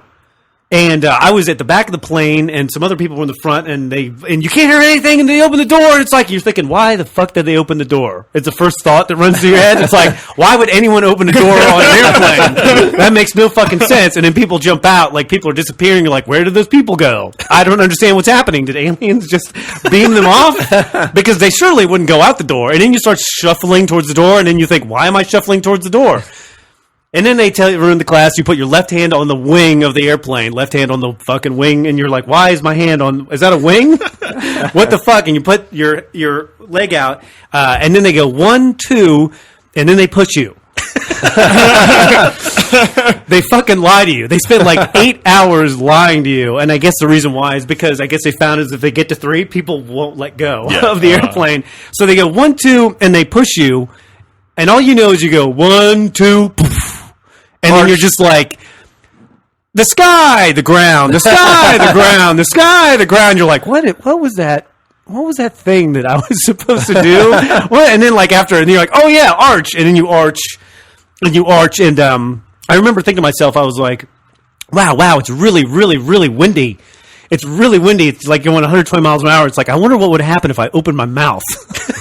And I was at the back of the plane, and some other people were in the front, and you can't hear anything, and they open the door, and it's like, you're thinking, why the fuck did they open the door? It's the first thought that runs through your head. It's like, why would anyone open a door on an airplane? That makes no fucking sense. And then people jump out, like people are disappearing. You're like, where did those people go? I don't understand what's happening. Did aliens just beam them off? Because they surely wouldn't go out the door. And then you start shuffling towards the door, and then you think, why am I shuffling towards the door? And then they tell you, in the class, you put your left hand on the wing of the airplane, left hand on the fucking wing, and you're like, why is my hand on, is that a wing? What the fuck? And you put your leg out, and then they go 1, 2, and then they push you. They fucking lie to you. They spend like 8 hours lying to you, and I guess the reason why is because I guess they found is if they get to 3, people won't let go of the airplane. So they go 1, 2, and they push you, and all you know is you go 1, 2, poof. And then you're just like, the sky, the ground, the sky, the ground, the sky, the ground. You're like, what was that? What was that thing that I was supposed to do? What? And then like after, and you're like, oh yeah, arch. And then you arch, and I remember thinking to myself, I was like, wow, it's really, really, really windy. It's really windy. It's like going 120 miles an hour. It's like, I wonder what would happen if I opened my mouth.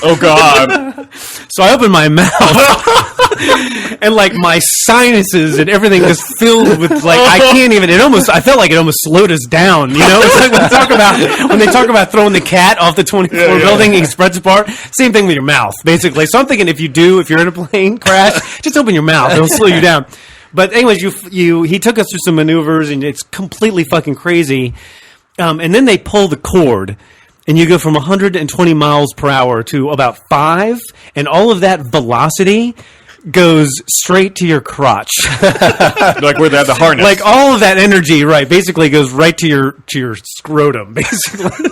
Oh, God. So I opened my mouth. And like my sinuses and everything just filled with like I can't even. I felt like it almost slowed us down. It's like when they talk about throwing the cat off the 24th building, it spreads apart. Same thing with your mouth, basically. So I'm thinking if you're in a plane crash, just open your mouth. It'll slow you down. But anyways, he took us through some maneuvers, and it's completely fucking crazy. And then they pull the cord. And you go from 120 miles per hour to about 5, and all of that velocity goes straight to your crotch. Like where they have the harness. Like all of that energy, right, basically goes right to your scrotum, basically.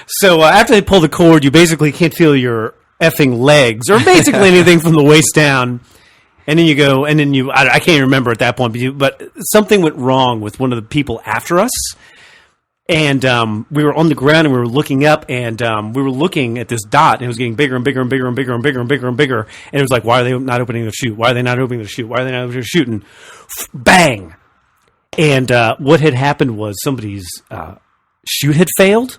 So after they pull the cord, you basically can't feel your effing legs, or basically anything from the waist down. And then you go, and then I can't even remember at that point, but something went wrong with one of the people after us. And we were on the ground, and we were looking up, and we were looking at this dot, and it was getting bigger and bigger and bigger and bigger and bigger and bigger and bigger. And it was like, why are they not opening the chute? Why are they not opening the chute? Why are they not opening the chute? And bang! And what had happened was somebody's chute had failed,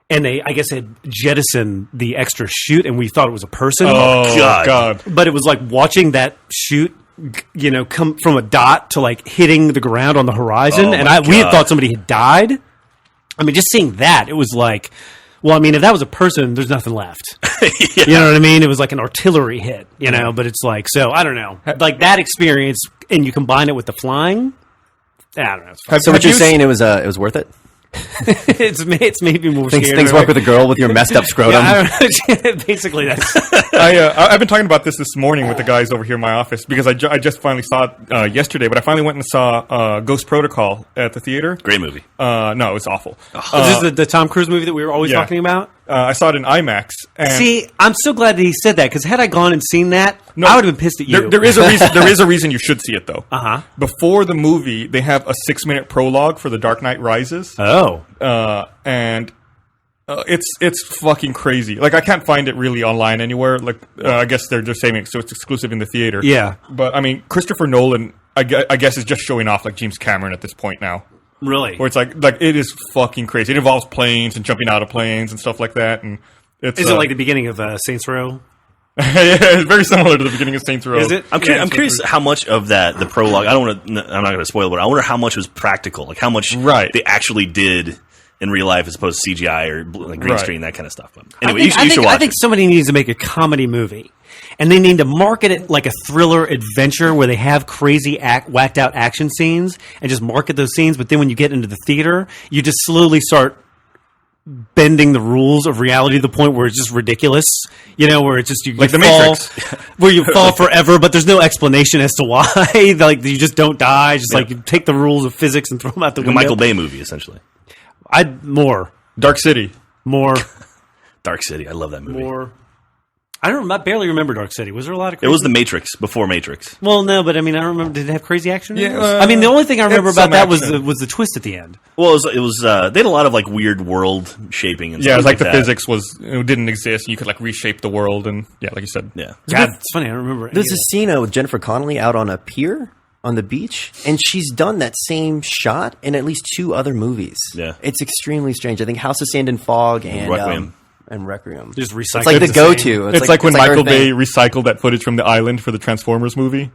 and they, I guess, had jettisoned the extra chute, and we thought it was a person. Oh, God. But it was like watching that chute, come from a dot to like hitting the ground on the horizon. And we had thought somebody had died. I mean, just seeing that, it was like, well, I mean, if that was a person, there's nothing left. You know what I mean? It was like an artillery hit, but it's like, so I don't know. Like that experience and you combine it with the flying. I don't know. It's fun. So what you're saying, it was worth it? it's made me more scared. Things work with a girl with your messed up scrotum. Yeah, I don't know. Basically, that's. I've been talking about this morning with the guys over here in my office because I just finally saw it yesterday, but I finally went and saw Ghost Protocol at the theater. Great movie. No, it was awful. Is this the Tom Cruise movie that we were always yeah. talking about? I saw it in IMAX. And See, I'm so glad that he said that because had I gone and seen that, I would have been pissed at you. There is a reason. There is a reason you should see it though. Uh-huh. Before the movie, they have a 6-minute prologue for The Dark Knight Rises. Oh. And it's fucking crazy. Like I can't find it really online anywhere. Like I guess they're just saying it, so it's exclusive in the theater. Yeah. But I mean, Christopher Nolan, I guess is just showing off like James Cameron at this point now. Really? Where it's like it is fucking crazy. It involves planes and jumping out of planes and stuff like that. And it's Is it like the beginning of Saints Row? yeah, it's very similar to the beginning of Saints Row. Is it? I'm curious how much of the prologue. I'm not going to spoil, but I wonder how much was practical, like how much they actually did in real life as opposed to CGI or like green screen, that kind of stuff. But anyway, you should watch I think it. somebody needs to make a comedy movie, and they need to market it like a thriller adventure where they have crazy whacked out action scenes and just market those scenes. But then when you get into the theater, you just slowly start bending the rules of reality to the point where it's just ridiculous, where it's just you like the fall, Matrix, where you fall forever, but there's no explanation as to why. Like you just don't die. Just like you take the rules of physics and throw them out the Like a window. Michael Bay movie, essentially. Dark City. Dark City. I love that movie. I barely remember Dark City. Was there a lot of It crazy? was the Matrix before Matrix. Well, no, but I mean, I don't remember. Did it have crazy action? in it? Yeah, I mean, the only thing I remember it's about some that was action. the twist at the end. Well, it was they had a lot of like weird world shaping and Yeah, it stuff was like the that. physics didn't exist. You could like reshape the world, and yeah, like you said, Yeah. God, it's funny. I don't remember. There's any a of scene with Jennifer Connelly out on a pier on the beach, and she's done that same shot in at least 2 other movies. Yeah. It's extremely strange. I think House of Sand and Fog and Requiem. Requiem. Just recycle It's like the the go-to. It's like when Michael her Bay thing. recycled that footage from The Island for the Transformers movie.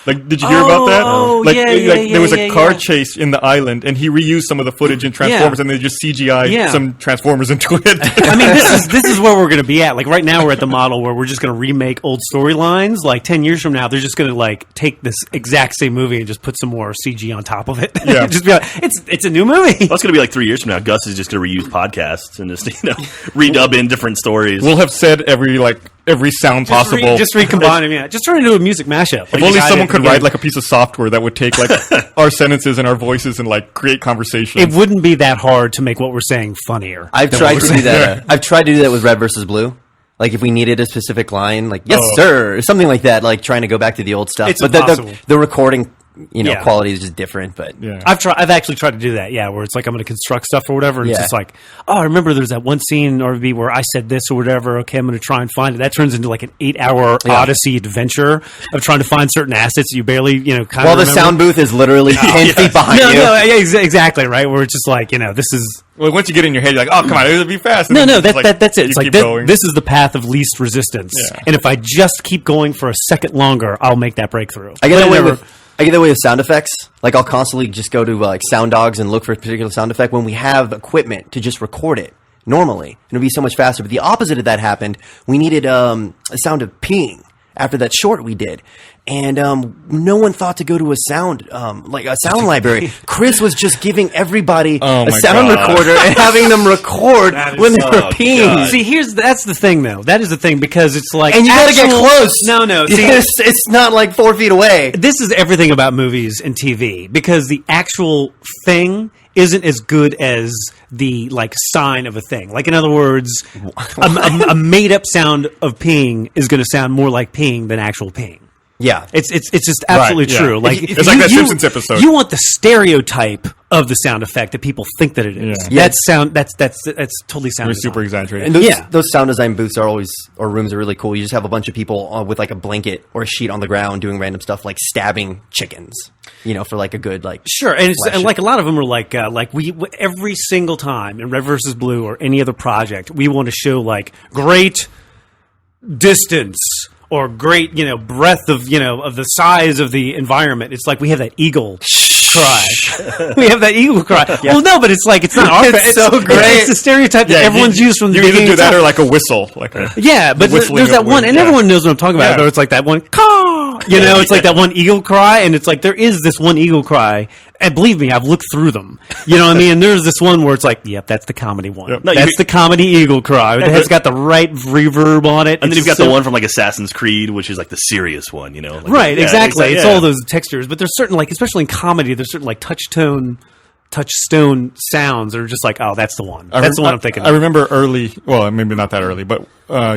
Like, did you hear about that? Oh, Like, yeah, there was a yeah, car yeah. chase in The Island, and he reused some of the footage in Transformers, and they just CGI some Transformers into it. I mean, this is where we're going to be at. Like right now, we're at the model where we're just going to remake old storylines. Like 10 years from now, they're just going to like take this exact same movie and just put some more CG on top of it. Yeah. Just be like, it's a new movie. Well, it's going to be like 3 years from now. Gus is just going to reuse podcasts and just redub in different stories. We'll have said every sound possible. Just recombine them. Yeah, just turn it into a music mashup. If only someone could write like a piece of software that would take like our sentences and our voices and like create conversations. It wouldn't be that hard to make what we're saying funnier. I've tried to do that. I've tried to do that with Red versus Blue. Like if we needed a specific line, like "Yes, sir," or something like that. Like trying to go back to the old stuff. It's but impossible. the recording, Yeah. quality is just different. But Yeah. I've actually tried to do that, where it's like I'm going to construct stuff or whatever. And It's Yeah. just like, I remember there's that one scene in RVB where I said this or whatever. Okay, I'm going to try and find it. That turns into like an 8-hour Odyssey adventure of trying to find certain assets that you barely, kind of while the remember. sound booth is literally 10 feet behind you. Exactly, right? Where it's just like, this is... Well, once you get in your head, you're like, oh, come on, it'll be fast. And No, then no, it's that's it. you It's like keep this, going. this is the path of least resistance. Yeah. And if I just keep going for a second longer, I'll make that breakthrough. I get But that way never- with I get that way with sound effects. Like I'll constantly just go to like Sound Dogs and look for a particular sound effect when we have equipment to just record it normally. And it'd be so much faster. But the opposite of that happened. We needed a sound of peeing after that short we did. And no one thought to go to a sound library. Chris was just giving everybody a sound recorder and having them record when they were peeing. God. See, that's the thing, though. That is the thing, because it's like... And you gotta get close. No. See, It's not like 4 feet away. this is everything about movies and TV, because the actual thing isn't as good as the sign of a thing. Like, in other words, a made up sound of peeing is going to sound more like peeing than actual peeing. Yeah. It's just absolutely Right, yeah. true. Like It's like that Simpsons episode. You want the stereotype of the sound effect that people think that it is. Yeah. That's totally sound We're design. super exaggerated. And those, Yeah. those sound design booths are always, or rooms are really cool. You just have a bunch of people with like a blanket or a sheet on the ground doing random stuff like stabbing chickens, for like a good Sure, and flash and like a lot of them are like we every single time in Red versus Blue or any other project, we want to show like great distance or great breadth of of the size of the environment. It's like we have that eagle cry. We have that eagle cry. Well, no, but it's like it's not our. It's so great. It's the stereotype that everyone's used from the You either beginning. do of that time. or like a whistle. Like a, Yeah, but whistling there's that of one, wind, and yeah. everyone knows what I'm talking about. Yeah. Though it's like that one, caw, You know, it's like that one eagle cry, and it's like there is this one eagle cry, and believe me, I've looked through them. You know what I mean? And there's this one where it's like, yep, that's the comedy one. Yep. No, That's the comedy eagle cry. It's got the right reverb on it. And then It's you've got so- the one from like Assassin's Creed, which is like the serious one, you know? Like, Right, yeah, exactly. It's yeah. all those textures, but there's certain, like, especially in comedy, there's certain like touchstone sounds that are just like, oh, that's the one. That's the one I'm thinking. I remember early, well, maybe not that early, but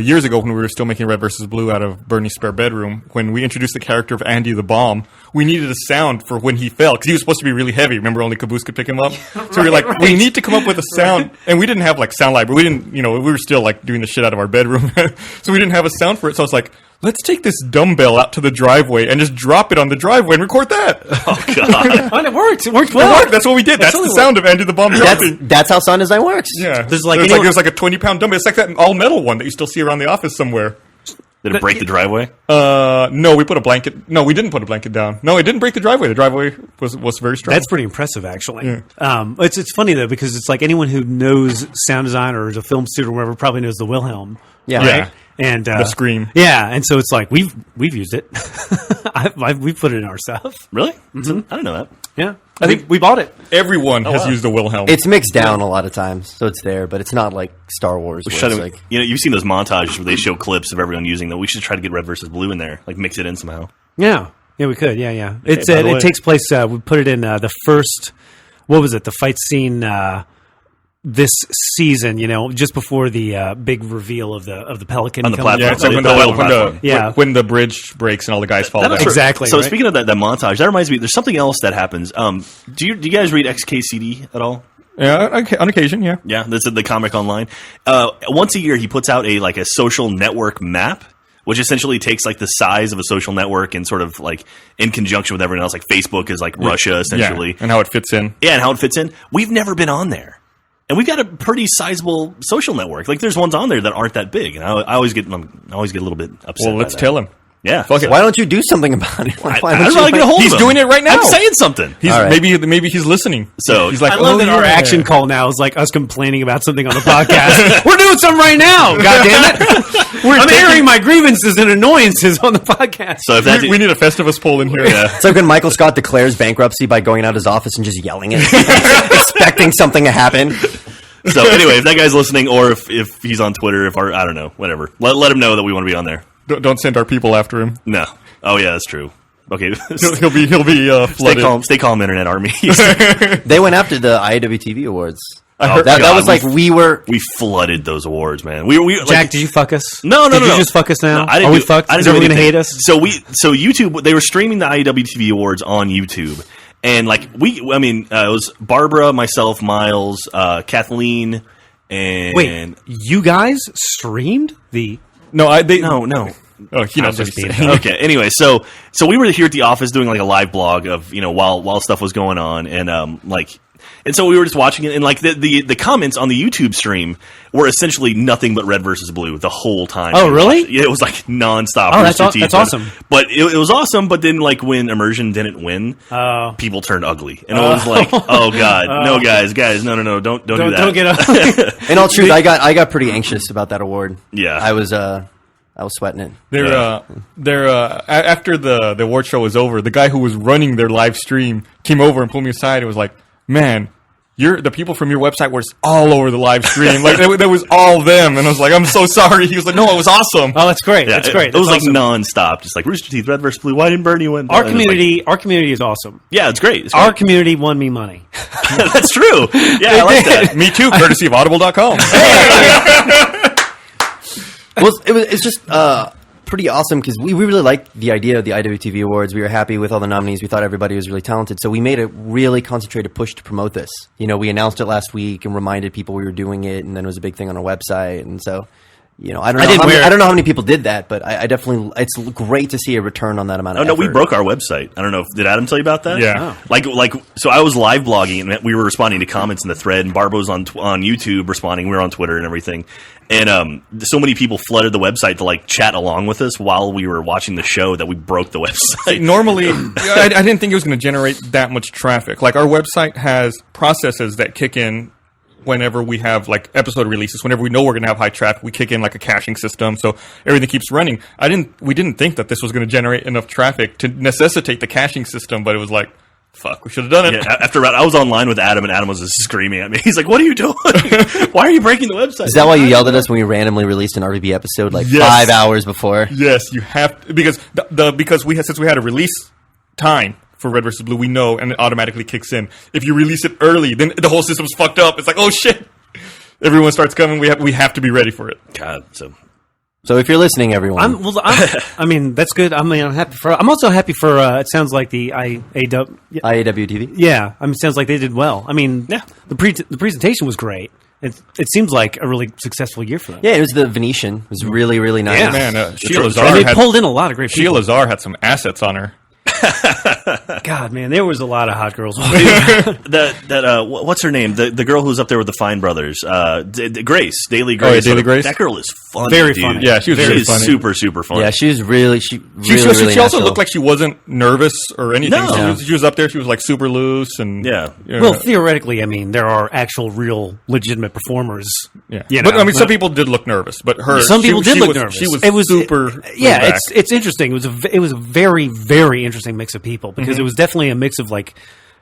years ago when we were still making Red vs. Blue out of Bernie's spare bedroom, when we introduced the character of Andy the Bomb, we needed a sound for when he fell, because he was supposed to be really heavy. Remember, only Caboose could pick him up? So we were like, we need to come up with a sound, and we didn't have like sound library. We didn't, you know, we were still like doing the shit out of our bedroom, so we didn't have a sound for it. So I was like, let's take this dumbbell out to the driveway and just drop it on the driveway and record that. Oh, God. And it worked. It worked It well. worked. That's what we did. That's the totally sound of Andy the Bomb dropping. That's how sound design works. Yeah, There's like there's anyone- like 20-pound dumbbell. It's like that all metal one that you still see around the office somewhere. Did it break the driveway? No, we put a blanket. No, we didn't put a blanket down. No, it didn't break the driveway. The driveway was very strong. That's pretty impressive, actually. It's funny though, because it's like anyone who knows sound design or is a film student or whatever probably knows the Wilhelm. Yeah. right? Yeah. And The Scream. Yeah, and so it's like we've used it. We've put it in our stuff. Really? I didn't know that. Yeah, I think we bought it. Everyone has wow. used the Wilhelm. It's mixed down a lot of times, so it's there, but it's not like Star Wars. Where Shut it's it- like, you know, you've seen those montages where they show clips of everyone using them. We should try to get Red versus Blue in there, like mix it in somehow. Yeah, we could. Yeah. It's by the way- it takes place. We put it in the first. What was it? The fight scene. This season, you know, just before the big reveal of the Pelican On the coming platform. yeah, down. so the when oil the, platform. Yeah. when the bridge breaks and all the guys fall down. Exactly, So right? speaking of that montage, that reminds me. There's something else that happens. Do you guys read XKCD at all? Yeah, okay, on occasion, yeah. Yeah, that's the comic online. Once a year, he puts out a social network map, which essentially takes like the size of a social network and sort of like in conjunction with everyone else. Like Facebook is like Russia essentially, Yeah, and how it fits in. yeah, and how it fits in. We've never been on there. And we've got a pretty sizable social network. Like, there's ones on there that aren't that big, and I always get a little bit upset. Well, by let's that. tell him. Yeah, Fuck it. why don't you do something about it? Why I don't don't you, know. Get a hold He's of him. doing it right now. I'm saying something. He's All right. maybe he's listening. So he's like, I love that our yeah. action call now is like us complaining about something on the podcast. We're doing something right now. God damn it! I'm airing my grievances and annoyances on the podcast. So if that's We need a Festivus poll in here. yeah. So when Michael Scott declares bankruptcy by going out his office and just yelling it, expecting something to happen. So anyway, if that guy's listening, or if he's on Twitter, I don't know, whatever. Let him know that we want to be on there. Don't send our people after him. No. Oh yeah, that's true. Okay. He'll be Stay flooded. calm. Stay calm, Internet Army. They went after the IWTV awards. Oh, that God, was like we were. we flooded those awards, man. We Jack, like, did you fuck us? No. Did you just fuck us now? No, I didn't Are we do- fucked? I didn't Is do everyone gonna anything. hate us? So YouTube, they were streaming the IWTV awards on YouTube, and like it was Barbara, myself, Miles, Kathleen, and Wait, you guys streamed the? No, no. Oh, he knows what just he's being- saying. Okay. Anyway, so we were here at the office doing like a live blog of while stuff was going on, and so we were just watching it, and like the comments on the YouTube stream were essentially nothing but Red versus Blue the whole time. Oh, really? Yeah, it was like nonstop. Oh, Rooster Teeth. that's awesome. But it was awesome. But then like when Immersion didn't win, people turned ugly, and it was like, oh god, no, guys, no, don't do that. Don't get up. In all truth, I got pretty anxious about that award. Yeah. I was sweating it. After the award show was over, the guy who was running their live stream came over and pulled me aside and was like, "Man, the people from your website were just all over the live stream. Like that was all them." And I was like, "I'm so sorry." He was like, "No, it was awesome." Oh, that's great. Yeah, That's great. It was That's like awesome. nonstop, just like Rooster Teeth, Red versus Blue. Why didn't Bernie win? Our And it's like, community is awesome. yeah, it's great. It's Our great. community won me money. That's true. Yeah, I like that. Me too, courtesy of Audible.com. Well, it's just pretty awesome because we really liked the idea of the IWTV Awards. We were happy with all the nominees. We thought everybody was really talented. So we made a really concentrated push to promote this. We announced it last week and reminded people we were doing it, and then it was a big thing on our website. And so, I don't know how many people did that, but I definitely, it's great to see a return on that amount of Oh no, effort. we broke our website. I don't know. Did Adam tell you about that? Yeah. Oh. So I was live blogging and we were responding to comments in the thread, and Barb was on YouTube responding. We were on Twitter and everything, and so many people flooded the website to like chat along with us while we were watching the show that we broke the website. Normally, I didn't think it was going to generate that much traffic. Like our website has processes that kick in whenever we have like episode releases, whenever we know we're going to have high traffic, we kick in like a caching system, so everything keeps running. We didn't think that this was going to generate enough traffic to necessitate the caching system, but it was like, fuck, we should have done it. Yeah, after I was online with Adam, and Adam was just screaming at me. He's like, "What are you doing? Why are you breaking the website?" Is that why you yelled at us when we randomly released an RVB episode like Yes. 5 hours before? Yes, you have to, because because since we had a release time for Red vs. Blue, we know, and it automatically kicks in. If you release it early, then the whole system's fucked up. It's like, oh shit! Everyone starts coming. We have to be ready for it. God, So if you're listening, everyone, I mean, that's good. I mean, I'm also happy for. It sounds like the IAW. IAW TV. Yeah, I mean, it sounds like they did well. I mean, Yeah. the presentation was great. It seems like a really successful year for them. Yeah, it was the Venetian. It was really, really nice. Yeah. Man, Sheila And Zar they had pulled in a lot of great people. Sheila Zar had some assets on her. God, man, there was a lot of hot girls. what's her name? The girl who's up there with the Fine Brothers, Grace, Daily Grace. Daily Grace? That girl is funny. Very dude. funny. Yeah, she was very She's funny. super, super funny. Yeah, she was really, She really also natural. looked like she wasn't nervous or anything. No. She was up there. She was like super loose and Yeah. Well, theoretically, I mean, there are actual, real, legitimate performers. yeah. You But know, I mean, some people did look nervous, but Some people did look was, nervous. She was It was super. Yeah, laid back. it's interesting. It was a very, very interesting mix of people because it was definitely a mix of like,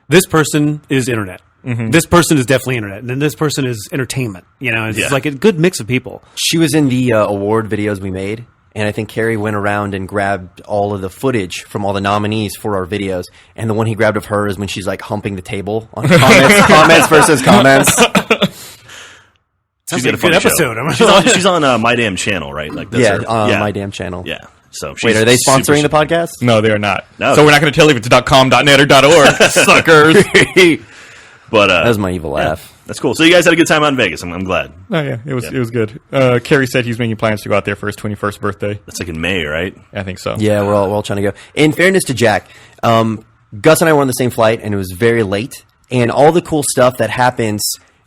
this person is internet. This person is definitely internet, and then this person is entertainment. You know, it's Yeah. like a good mix of people. She was in the award videos we made, and I think Carrie went around and grabbed all of the footage from all the nominees for our videos. And the one he grabbed of her is when she's like humping the table on comments versus comments. Sounds got like a funny good show. episode. She's on My Damn Channel, right? Like that's Yeah, her. on my damn channel. Yeah. So Wait, are they sponsoring the super- podcast? No, they are not. No. So we're not going to tell you if it's .com, .net, or .org, suckers. But That was my evil laugh. that's cool. So you guys had a good time out in Vegas. I'm glad. Oh yeah, it was good. Kerry said he's making plans to go out there for his 21st birthday. That's like in May, right? I think so. Yeah, we're all trying to go. In fairness to Jack, Gus and I were on the same flight, and it was very late. And all the cool stuff that happens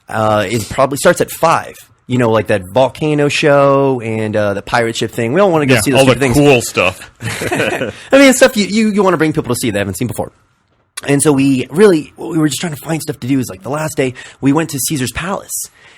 is probably starts at 5. You know, like that volcano show and the pirate ship thing. We all want to go Yeah, see those all the stupid things. cool stuff. I mean, it's stuff you want to bring people to see that haven't seen before. And so we were just trying to find stuff to do. It was like the last day we went to Caesar's Palace.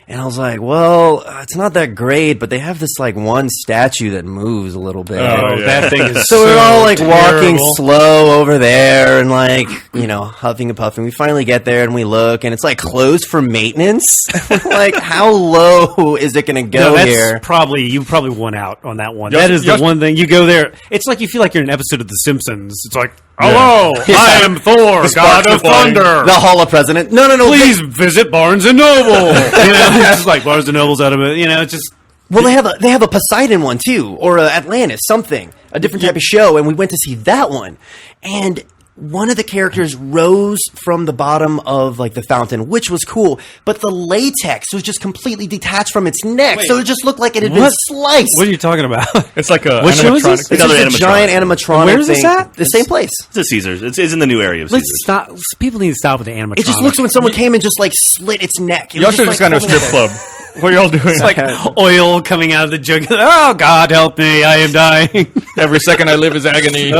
And I was like, well, it's not that great, but they have this like one statue that moves a little bit. Oh, yeah. That thing is So we're all like walking terrible. slow over there and like, you know, huffing and puffing. We finally get there and we look and it's like closed for maintenance. Like, how low is it going to go No, that's here? you probably won out on that one. Yes, That is the yes. one thing you go there. It's like you feel like you're in an episode of The Simpsons. It's like, hello, I am Thor, god sparks of are flying. thunder. The Hall of President. No. Please visit Barnes and Noble. You know, it's just like Barnes and Noble's out of it. You know, it's just Well, they have a Poseidon one too, or a Atlantis, something, a different type of show, and we went to see that one, and one of the characters rose from the bottom of like the fountain, which was cool, but the latex was just completely detached from its neck, so it just looked like it had been What? sliced. What are you talking about? It's like a What show is this? animatronic. It's Another just a animatronic. giant animatronic Where is this thing. at? The same place. It's at Caesars. It's in the new area of Let's Caesars. stop. People need to stop with the animatronic. It just looks when someone came and just like slit its neck. It Y'all was should have just like gone to a strip coming club. What are y'all doing? like oil coming out of the jug. Oh God, help me! I am dying. Every second I live is agony.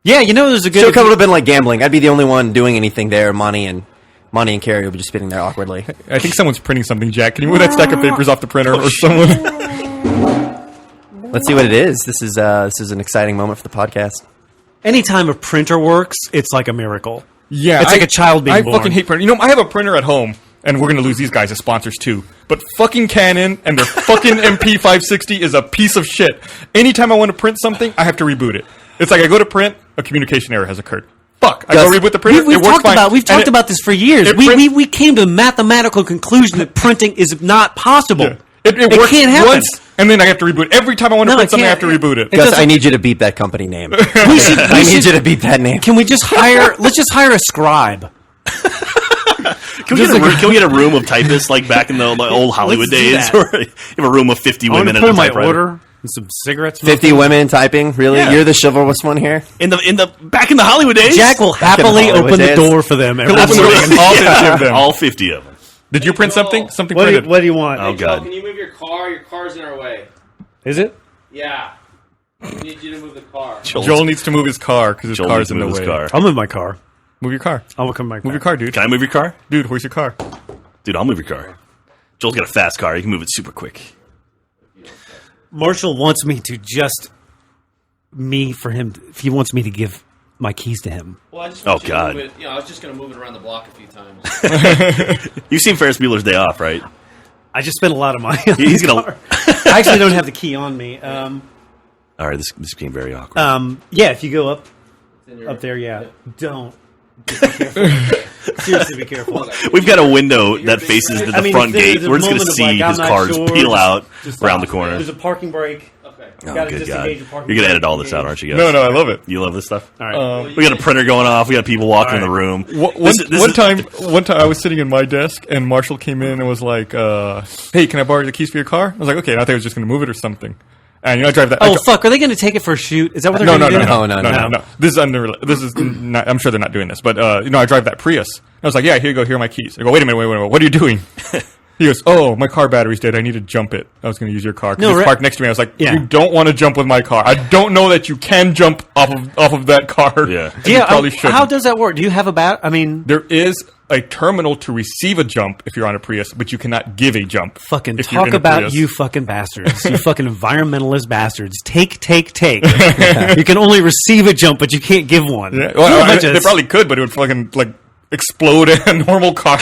Yeah, you know, there's a good. So it would have been like gambling. I'd be the only one doing anything there. Monty and Carrie would be just sitting there awkwardly. I think someone's printing something, Jack. Can you move that stack of papers off the printer or someone? Let's see what it is. This is an exciting moment for the podcast. Anytime a printer works, it's like a miracle. Yeah, It's like a child being I born. fucking hate printer. You know, I have a printer at home, and we're gonna lose these guys as sponsors too. But fucking Canon and their fucking MP560 is a piece of shit. Anytime I want to print something, I have to reboot it. It's like I go to print, a communication error has occurred. Fuck, I go Gus, reboot the printer. We've it works fine. We've talked And about this for years. it We print- we came to the mathematical conclusion that printing is not possible. Yeah. It works can't happen. once, and then I have to reboot. Every time I want to No, print it something, I have can't. to reboot it. Gus, doesn't- I need you to beep that company name. We should. I need you to beep that name. Can we just hire? Let's just hire a scribe. Can we get a room of typists like back in the old Hollywood Let's do days, that. where you have a room of 50 I want women to at put a in my typewriter? order and some cigarettes. 50 women typing? Really? Yeah. You're the chivalrous one here? In the back in the Hollywood days. Jack will happily Hollywood open the days. door for them every Open the morning. door, all 50 of them. all 50 of them. Did you print something? Something What printed. do you want? Oh God. Can you move your car? Your car's in our way. Is it? Yeah. We need you to move the car. Joel needs to move his car because his Joel car's needs to in the move way. his car. I'll move my car. Move your car. I'll come back. Move your car, dude. Can I move your car? Dude, where's your car? Dude, I'll move your car. Joel's got a fast car. He can move it super quick. Marshall wants me to just he wants me to give my keys to him. Well, I just Oh, want you to God. move it. I was just going to move it around the block a few times. You've seen Ferris Bueller's Day Off, right? I just spent a lot of money on He's the gonna- car. I actually don't have the key on me. All right, this became very awkward. Yeah, if you go up there, yeah. Don't. Just be careful. Seriously, be careful. We've got a window that faces the I mean, front there's gate. a We're just going to moment of, see like, I'm his not cars sure, peel out just around the stop. corner. There's a parking brake. Okay. Oh, gotta good God. disengage the parking You're going to brake, edit all this out, engage. aren't you guys? No, I love it. You love this stuff? All right. We got a printer going off. We got people walking in the All room. One time I was sitting in my desk and Marshall came in and was like, "Hey, can I borrow the keys for your car?" I was like, "Okay." And I thought he was just going to move it or something. And I drive that. Oh, fuck. Are they going to take it for a shoot? Is that what they're No, going to no, do? no. This is not. I'm sure they're not doing this, but I drive that Prius. I was like, "Yeah, here you go. Here are my keys." I go, "Wait a minute. What are you doing?" He goes, "Oh, my car battery's dead. I need to jump it. I was going to use your car." No, No, right. parked next to me. I was like, Yeah. "You don't want to jump with my car. I don't know that you can jump off of that car." Yeah. And you probably shouldn't. How does that work? Do you have a bat? I mean, There is a terminal to receive a jump if you're on a Prius, but you cannot give a jump. fucking if you're talk in a about Prius. you fucking bastards. You fucking environmentalist bastards. Take. You can only receive a jump, but you can't give one. Yeah, You're a well, bunch of- they probably could, but it would fucking like explode in a normal car.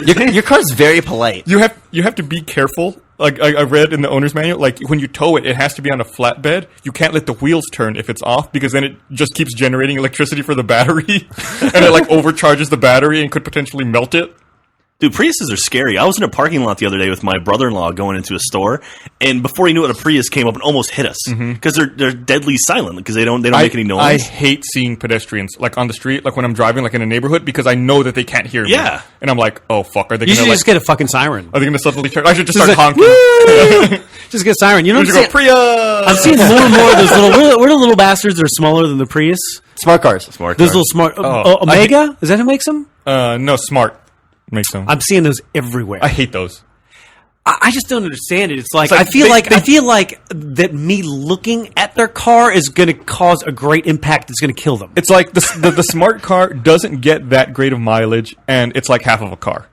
Your car's very polite. You have to be careful. Like I read in the owner's manual, like when you tow it, it has to be on a flatbed. You can't let the wheels turn if it's off because then it just keeps generating electricity for the battery, and it like overcharges the battery and could potentially melt it. Dude, Priuses are scary. I was in a parking lot the other day with my brother-in-law going into a store, and before he knew it, a Prius came up and almost hit us because they're deadly silent because they don't make any noise. I hate seeing pedestrians like on the street, like when I'm driving, like in a neighborhood, because I know that they can't hear me. Yeah. And I'm like, oh fuck, are they You going should to like? just get a fucking siren. Are they going to suddenly turn? I should just start like, honking. Just get a siren. You know You what should I'm go saying? Prius. I'm seeing more and more of those little. What are the little bastards that are smaller than the Prius? Smart cars. Smart Those car. little smart. Oh, Omega? Is that who makes them? No, smart makes them. I'm seeing those everywhere. I hate those. I just don't understand it. It's like, like I feel they- I feel like that me looking at their car is going to cause a great impact. It's going to kill them. It's like the smart car doesn't get that great of mileage, and it's like half of a car.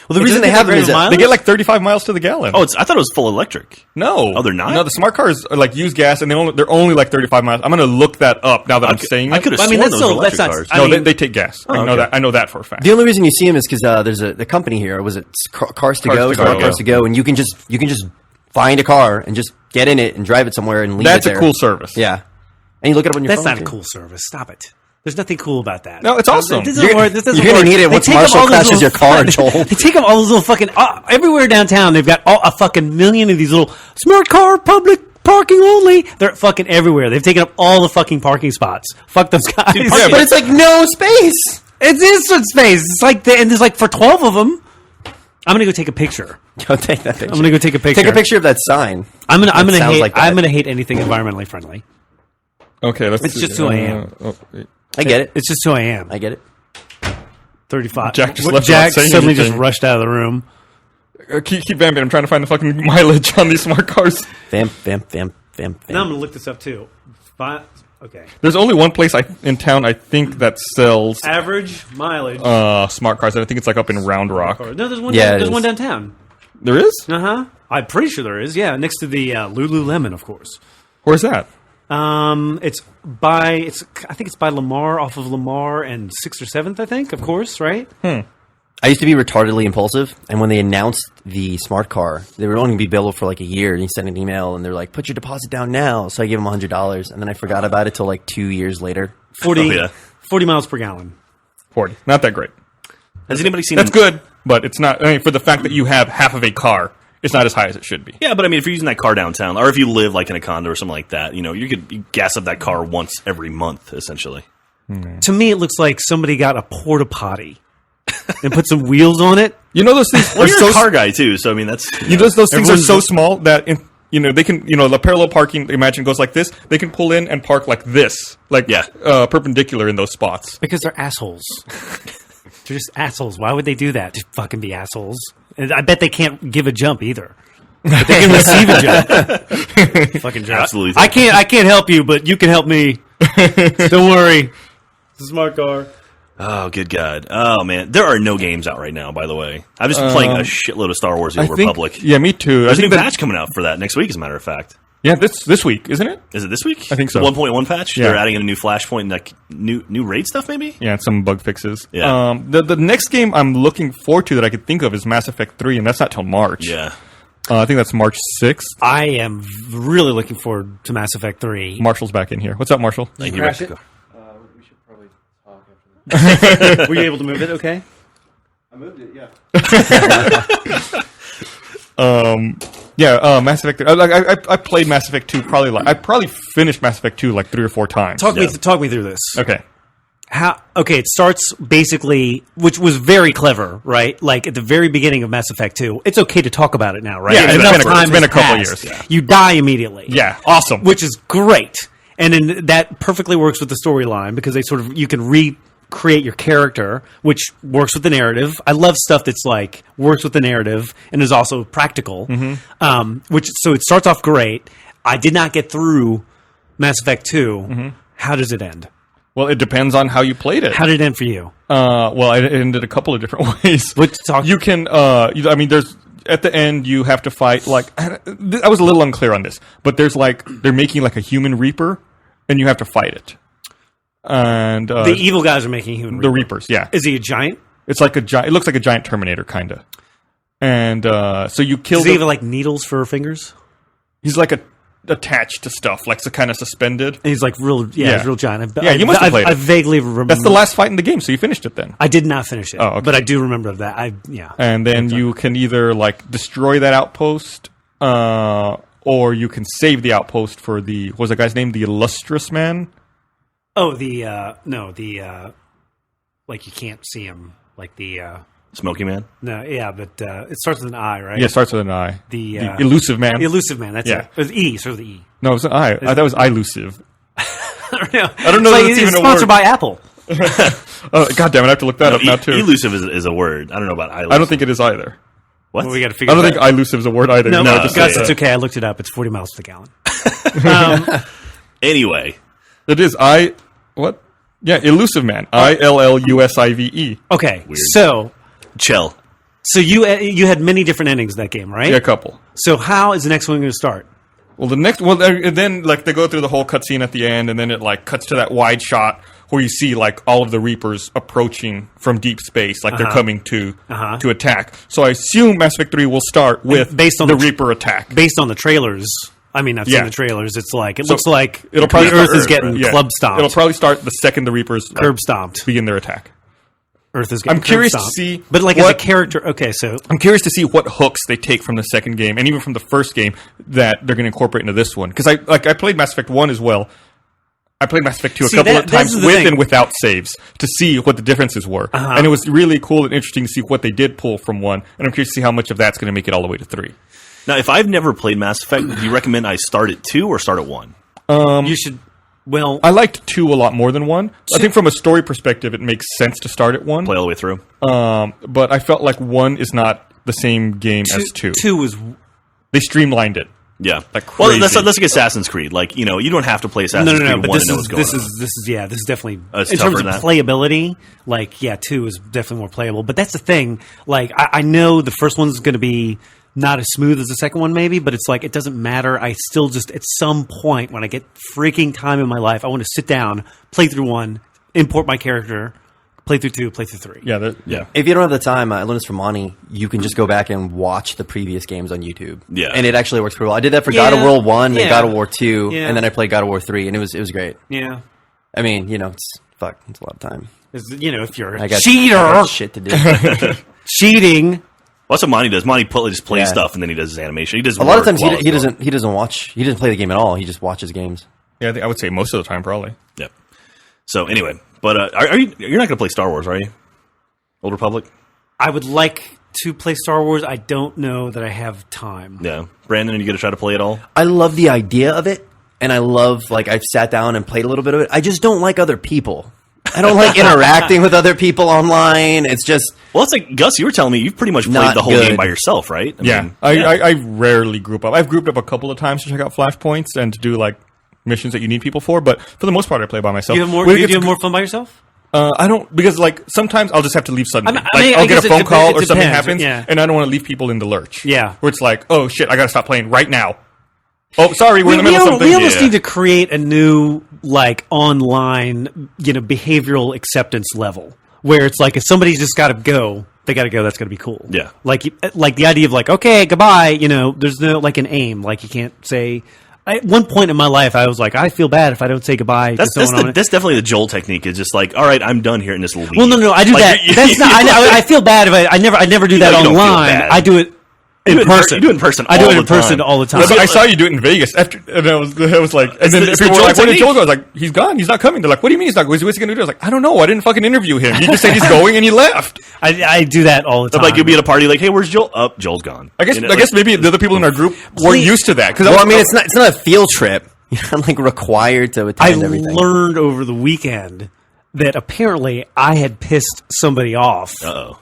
Well, the It reason doesn't they have get them great is that mileage? They get like 35 miles to the gallon. Oh, I thought it was full electric. no! Oh, they're not? No, the smart cars are like use gas, and they're only like 35 miles. I'm going to look that up now that I'm saying I it. could have I mean, sworn that's those were still- that's electric not- cars. I No, mean- they take gas. I know okay. that. I know that for a fact. the only reason you see them is because there's the company here. Was it Cars to Go? Cars to Smart Go, Cars yeah. to Go, and you can just find a car and just get in it and drive it somewhere and leave That's it there. a cool service. Yeah, and you look it up on your That's phone. not a too. cool service. Stop it. There's nothing cool about that. No, it's awesome. This doesn't You're- work. This doesn't you're gonna work. need it They once take up Marshall all those crashes little your car, fucking- Joel. They take up all those little fucking everywhere downtown. They've got a fucking million of these little smart car public parking only. They're fucking everywhere. They've taken up all the fucking parking spots. Fuck those guys. Yeah, but it's like no space. it is some space. It's like and there's like for 12 of them. I'm gonna go take a picture. Go take that picture. I'm gonna go take a picture. Take a picture of that sign. I'm gonna That sounds hate. like that. I'm gonna hate anything environmentally friendly. Okay, let's It's see. just who I am. Wait. I get it. It's just who I am. I get it. 35. Jack just What- left Jack without saying suddenly anything. just rushed out of the room. Keep vamping. I'm trying to find the fucking mileage on these smart cars. Vamp. Now I'm gonna look this up too. Okay. There's only one place in town I think that sells Average mileage. smart cars, and I think it's like up in Round Rock. No, there's one. Yeah, it there's is. one downtown. There is? Uh huh. I'm pretty sure there is. Yeah, next to the Lululemon, of course. Where's that? It's by I think it's by Lamar, off of Lamar and 6th or 7th. I think, of course, right? I used to be retardedly impulsive, and when they announced the smart car, they were only going to be billable for like a year. And you send an email, and they're like, "Put your deposit down now." So I gave them $100, and then I forgot about it till like 2 years later. 40, Oh, yeah. 40 miles per gallon. 40. Not that great. Has anybody seen That's good, but it's not. I mean, for the fact that you have half of a car, it's not as high as it should be. Yeah, but I mean, if you're using that car downtown, or if you live like in a condo or something like that, you could gas up that car once every month, essentially. To me, it looks like somebody got a porta potty and put some wheels on it. You know those things Well, are you're so a car guy too, so I mean, that's You know, those things are Everyone's so just- small that they can the parallel parking. Imagine goes like this. They can pull in and park like this, like Yeah. perpendicular in those spots. Because they're assholes. They're just assholes. Why would they do that? Just fucking be assholes. And I bet they can't give a jump either. But they can receive a jump. Fucking jump. Absolutely. I can't help you, but you can help me. Don't worry. It's a smart car. Oh, good God. Oh, man. There are no games out right now, by the way. I've just been playing a shitload of Star Wars The Old Republic. Yeah, me too. There's a new patch coming out for that next week, as a matter of fact. Yeah, this week, isn't it? Is it this week? I think so. The 1.1 patch? Yeah. They're adding in a new Flashpoint and like new raid stuff, maybe? Yeah, and some bug fixes. Yeah. The next game I'm looking forward to that I could think of is Mass Effect 3, and that's not till March. Yeah. I think that's March 6th. I am really looking forward to Mass Effect 3. Marshall's back in here. What's up, Marshall? Thank you. crash it? We should probably talk after that. Were you able to move it okay? I moved it, yeah. Mass Effect 3. I played Mass Effect 2 probably I probably finished Mass Effect 2 like 3 or 4 times. Talk me through this. Okay. It starts basically, which was very clever, right? Like at the very beginning of Mass Effect 2. It's okay to talk about it now, right? Yeah, it's been a couple has years. passed. You die immediately. Yeah, awesome. Which is great. And then that perfectly works with the storyline because you can recreate your character, which works with the narrative. I love stuff that's like works with the narrative and is also practical. So it starts off great. I did not get through Mass Effect 2. How does it end? Well, it depends on how you played it. How did it end for you? Well, it ended a couple of different ways. You can, there's at the end you have to fight I was a little unclear on this, but there's they're making like a human Reaper, and you have to fight it. And the evil guys are making human. The Reapers, yeah. Is he a giant? It's like a giant. It looks like a giant Terminator, kind of. And so you kill. Does he have like needles for fingers? He's like attached to stuff, so kind of suspended. And he's like real, he's real giant. You must have played it. I vaguely remember. That's the last fight in the game, so you finished it then. I did not finish it, okay. but I do remember that. And then you can either destroy that outpost, or you can save the outpost for what was that guy's name? The Illustrious Man? Oh, you can't see him, Smoky Man? No, yeah, but it starts with an I, right? Yeah, it starts with an I. The Elusive Man. The Elusive Man, that's Yeah. it. It was E, starts with the E. No, it was an I. I thought it was Ilusive. I don't know that it's even a sponsored word. by Apple. God damn it, I have to look that up now, too. Elusive is a word. I don't know about elusive. I don't think it is either. What? Well, we got to figure I don't that think ilusive is a word either. No, just Gus, say it's that. okay. I looked it up. It's 40 miles to the gallon. Anyway. It is what? Yeah, Elusive Man. ILLUSIVE. Okay, Weird. so Chill. you had many different endings in that game, right? Yeah, a couple. So how is the next one going to start? Well, then they go through the whole cutscene at the end, and then it cuts to that wide shot where you see all of the Reapers approaching from deep space, they're coming to attack. So I assume Mass Effect 3 will start with based on the Reaper attack. Based on the trailers. I mean, I've seen the trailers. It's looks like it'll probably the Earth start is getting yeah. club stomped. It'll probably start the second the Reapers curb stomped. begin their attack. Earth is getting I'm curious curb to stomped. see But as a character, okay, so I'm curious to see what hooks they take from the second game and even from the first game that they're going to incorporate into this one. Because I played Mass Effect 1 as well. I played Mass Effect 2 a couple of times with and without saves to see what the differences were. And it was really cool and interesting to see what they did pull from 1. And I'm curious to see how much of that's going to make it all the way to 3. Now, if I've never played Mass Effect, do you recommend I start at 2 or start at 1? You should. Well, I liked 2 a lot more than 1. I think from a story perspective, it makes sense to start at 1. Play all the way through. But I felt like 1 is not the same game as 2. 2 was. They streamlined it. Yeah. Crazy. Well, that's like Assassin's Creed. You don't have to play Assassin's Creed 1 But to know what's going on. This is definitely It's in tougher terms of than that. playability. 2 is definitely more playable. But that's the thing. I know the first one's going to be not as smooth as the second one, maybe, but it's it doesn't matter. I still just at some point when I get freaking time in my life, I want to sit down, play through 1, import my character, play through 2, play through 3. Yeah. If you don't have the time, I learned this from Monty, you can just go back and watch the previous games on YouTube. Yeah. And it actually works pretty well. I did that for God of War 1 and God of War 2, Yeah. and then I played God of War 3, and it was great. Yeah. I mean, it's a lot of time. If you're I a got cheater, shit to do. cheating. Well, that's what Monty does. Monty just plays stuff and then he does his animation. He does A lot of times work he while it's doesn't play the game at all. He just watches games. Yeah, I would say most of the time, probably. Yep. So anyway, but you're not going to play Star Wars, are you? Old Republic? I would like to play Star Wars. I don't know that I have time. Yeah. Brandon, are you going to try to play it all? I love the idea of it, and I love, I've sat down and played a little bit of it. I just don't like other people. I don't like interacting with other people online. It's just... Well, it's like, Gus, you were telling me you've pretty much played Not the whole good. game by yourself, right? I rarely group up. I've grouped up a couple of times to check out flashpoints and to do missions that you need people for, but for the most part, I play by myself. Do you have more fun by yourself? I don't, because like sometimes I'll just have to leave suddenly. I mean, I'll I get guess a phone it call depends, or something happens, yeah. and I don't want to leave people in the lurch. Yeah. Where it's like, oh shit, I got to stop playing right now. Oh, sorry, we're in the middle of something. We almost Yeah. need to create a new like online, behavioral acceptance level where it's like if somebody's just got to go, they got to go. That's going to be cool. Yeah. Like the idea of like, okay, goodbye. There's no like an aim. Like you can't say. At one point in my life, I was like, I feel bad if I don't say goodbye That's to someone. that's definitely the Joel technique. Is just like, all right, I'm done here, and just leave. Well, no, I do Like, that. you- That's not. I feel bad if I never do that know you don't feel online. bad. I do it in do it in per- person. you do it in person I do all it in the time. person all the time. Yeah, but I saw you do it in Vegas after, and I was like, and then it's people the were like, Joel "Where did Joel technique. go?" I was like, "He's gone. He's not coming." They're like, "What do you mean he's not going? What's he going to do?" I was like, "I don't know. I didn't fucking interview him. He just said he's going and he left." I do that all the time. Like you'll be at a party, like, hey, where's Joel? Oh, Joel's gone. I guess You know, I guess like- maybe the other people in our group weren't Please. used to that because Well, I mean, it's not a field trip. You're not like required to I attend everything. learned over the weekend that apparently I had pissed somebody off. Uh-oh.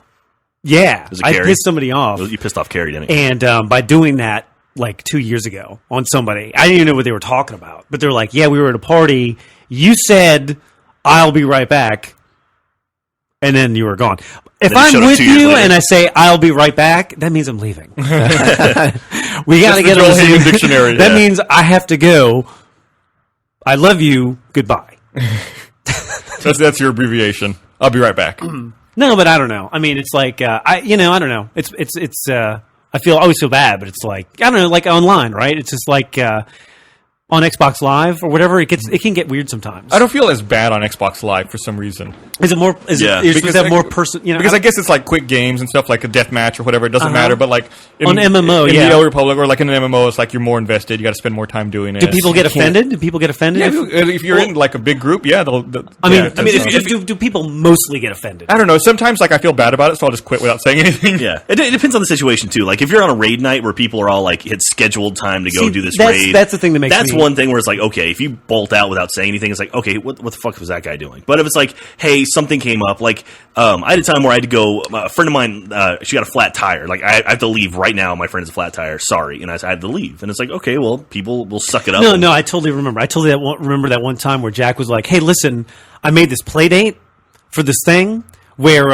Yeah, Was it I Carrie? pissed somebody off, You pissed off Carrie, didn't you? and by doing that, like 2 years ago, on somebody, I didn't even know what they were talking about. But they're like, "Yeah, we were at a party. You said I'll be right back, and then you were gone." If Then you I'm showed up with 2 years you later. and I say I'll be right back, that means I'm leaving. We got to the get on Joel the same Hayden dictionary, That yeah. means I have to go. I love you. Goodbye. that's your abbreviation. I'll be right back. No, but I don't know. I mean, it's like I don't know. It's I always feel bad, but it's like I don't know, like online, right? It's just like on Xbox Live or whatever. It can get weird sometimes. I don't feel as bad on Xbox Live for some reason. Is it more? Is Yeah. it? You're supposed to have I- more person? because I guess it's like quick games and stuff like a death match or whatever. It doesn't matter. But like On MMO, in yeah. the Old Republic or like in an MMO, it's like you're more invested. You got to spend more time doing it. do people get offended? Do people get offended? Yeah, if you're in like a big group, yeah. I mean, yeah, do people mostly get offended? I don't know. Sometimes like I feel bad about it, so I'll just quit without saying anything. Yeah, it depends on the situation too. Like if you're on a raid night where people are all like, it's scheduled time to go See, do this that's- raid. that's the thing that makes that's me- one thing where it's like, okay, if you bolt out without saying anything, it's like, okay, what the fuck was that guy doing? But if it's like, hey, something came up, like I had a time where I had to go. A friend of mine, she got a flat tire. Like I have to leave right now. My friend has a flat tire. Sorry, and I had to leave. And it's like, okay, well, people will suck it up. No, I totally remember. I totally remember that one time where Jack was like, "Hey, listen, I made this play date for this thing where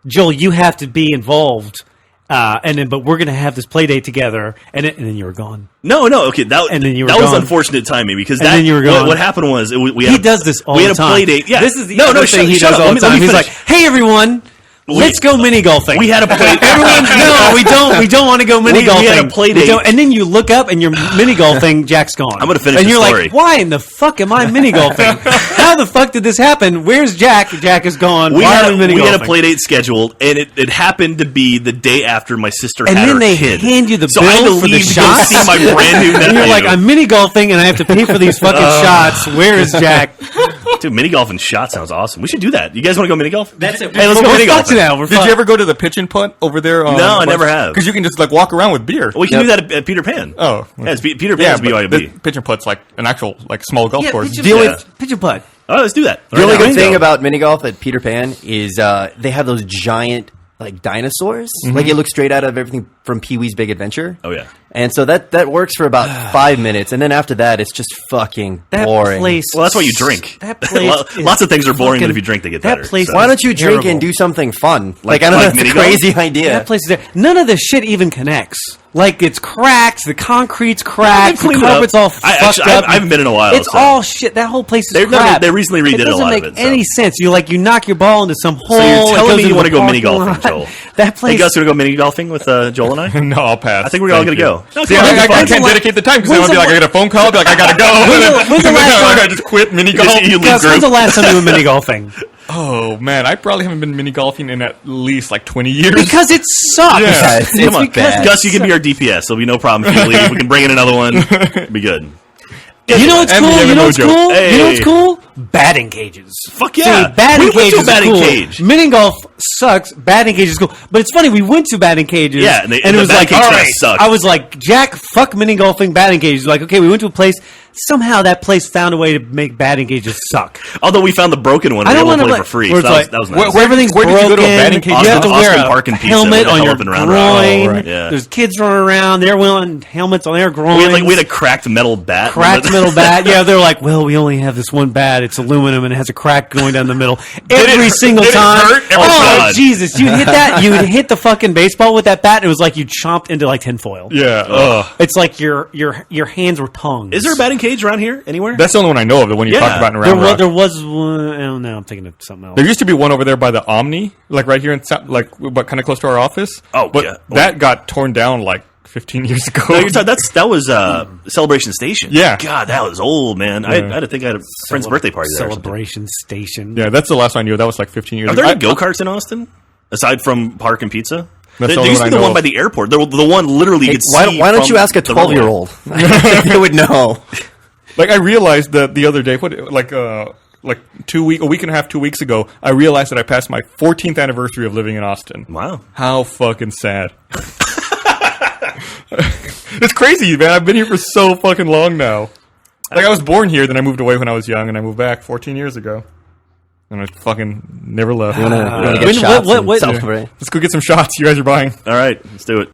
Joel, you have to be involved, but we're gonna have this play date together." And then you were gone. No, okay, that And then you were that was gone. unfortunate timing because And that then you were gone. What happened was we He had does this all we the had time. a play date. Yeah, This is the no, other thing he does all the time. He's like, "Hey, everyone, let's go mini golfing." We had a play. Everyone, no, we don't. We don't want to go mini We golfing. had a play We date. don't- and then you look up and you're mini golfing. Jack's gone. I'm gonna finish And the you're story. like, why in the fuck am I mini golfing? How the fuck did this happen? Where's Jack? Jack is gone. We Why had are we mini we had a golfing? play date scheduled, and it happened to be the day after my sister And had then her they kid. hand you the so I had bill to for the leave to go shots. see my brand new nephew. And you're like, I'm mini golfing and I have to pay for these fucking shots. Where is Jack? Dude, mini golf and shot sounds awesome. We should do that. You guys want to go mini golf? That's it. Hey, let's go We're mini fucked golfing. now. We're Did fucked. you ever go to the pitch and putt over there? No, I never have. Because you can just like walk around with beer. We can do that at Peter Pan. Oh. yeah, it's Peter yeah, Pan's but BYOB. the pitch and putt's like an actual like small golf course. pitch The only pitch and putt. Oh, let's do that. The only good thing Bingo. about mini golf at Peter Pan is they have those giant like dinosaurs. Like it looks straight out of everything from Pee-wee's Big Adventure. Oh, yeah. And so that works for about 5 minutes, and then after that, it's just fucking That boring. place. Well, that's why you drink. That place. Lots of things are boring, but fucking- if you drink, they get that better. place So. Why don't you drink Terrible. and do something fun? Like- I don't like know. That's a mini golf? crazy idea. That place is there. None of this shit even connects. Like it's cracked. The concrete's cracked. The cleaned it carpet's up. all fucked Actually, up. I haven't been in a while, It's so. all shit. That whole place is They crap. recently redid a doesn't lot make of it, so. any sense. You knock your ball into some hole. So you're it telling goes me you into want to the go mini parking golfing, lot. Joel? That Hey, place. Gus, want to go mini golfing with Joel and I? No, I'll pass. I think we're all Thank going to you. go. No, See, come on, I it's fun. can't dedicate the time because then when's I'll be the- like, I get a phone call, I'll be like, I gotta go. When's the last time- I just quit mini golf. You leave Gus, group. when's the last time you went mini golfing? Oh man, I probably haven't been mini golfing in at least like 20 years. Because it sucks. Yeah, it's It's not because bad. Gus, you can be our DPS. There'll be no problem if you leave. We can bring in another one. Be good. You know what's And cool? the You know what's mojo. cool? You know Hey. what's cool? Batting cages. Fuck yeah. See, batting We went to cages a batting is cool. cage. Mini golf sucks. Batting cages is cool. But it's funny, we went to batting cages. Yeah, and it the was batting like, cage all kinda right. sucked. I was like, Jack, fuck mini golfing batting cages. Like, okay, we went to a place somehow that place found a way to make batting cages suck. Although we found the broken one, we I were don't able to want play to for free. Where So it's that was like, nice. Where everything's did you go to a broken. batting cage? You have to Austin wear Park and a Pizza. helmet We on had your help around. groin. Oh, right. Yeah. There's kids running around. They're wearing helmets on their groins. We had a cracked metal bat. Cracked metal bat. Yeah, they're like, well, we only have this one bat. It's aluminum and it has a crack going down the middle. Every single did it time. hurt? Oh, Oh, God. Jesus. You hit that. You hit the fucking baseball with that bat and it was like you chomped into like tinfoil. Yeah. Ugh. It's like your hands were tongues. Is there a batting cage around here anywhere? That's the only one I know of. The one you Yeah. talked about in There Round was, Rock. there was one. I don't know. I'm thinking of something else. There used to be one over there by the Omni, like right here in like, but kind of close to our office. Oh, but yeah. that got torn down like 15 years ago. No, you're talking, that was Celebration Station. Yeah. God, that was old, man. I think I had a friend's birthday party there. or something. Celebration Station. Yeah, that's the last one I knew. That was like 15 years Are ago. there any go-karts in Austin? Aside from Park and Pizza? That's the There only used to one be I the know one by of. the airport. The one literally you could see Why don't from you ask a the runway. 12-year-old? They would know. Like I realized that the other day, like a week and a half, 2 weeks ago, I realized that I passed my 14th anniversary of living in Austin. Wow. How fucking sad. It's crazy, man. I've been here for so fucking long now. Like I was born here, then I moved away when I was young, and I moved back 14 years ago. And I fucking never left. You wanna get When- shots what- and what- celebrate? Let's go get some shots. You guys are buying. All right, let's do it.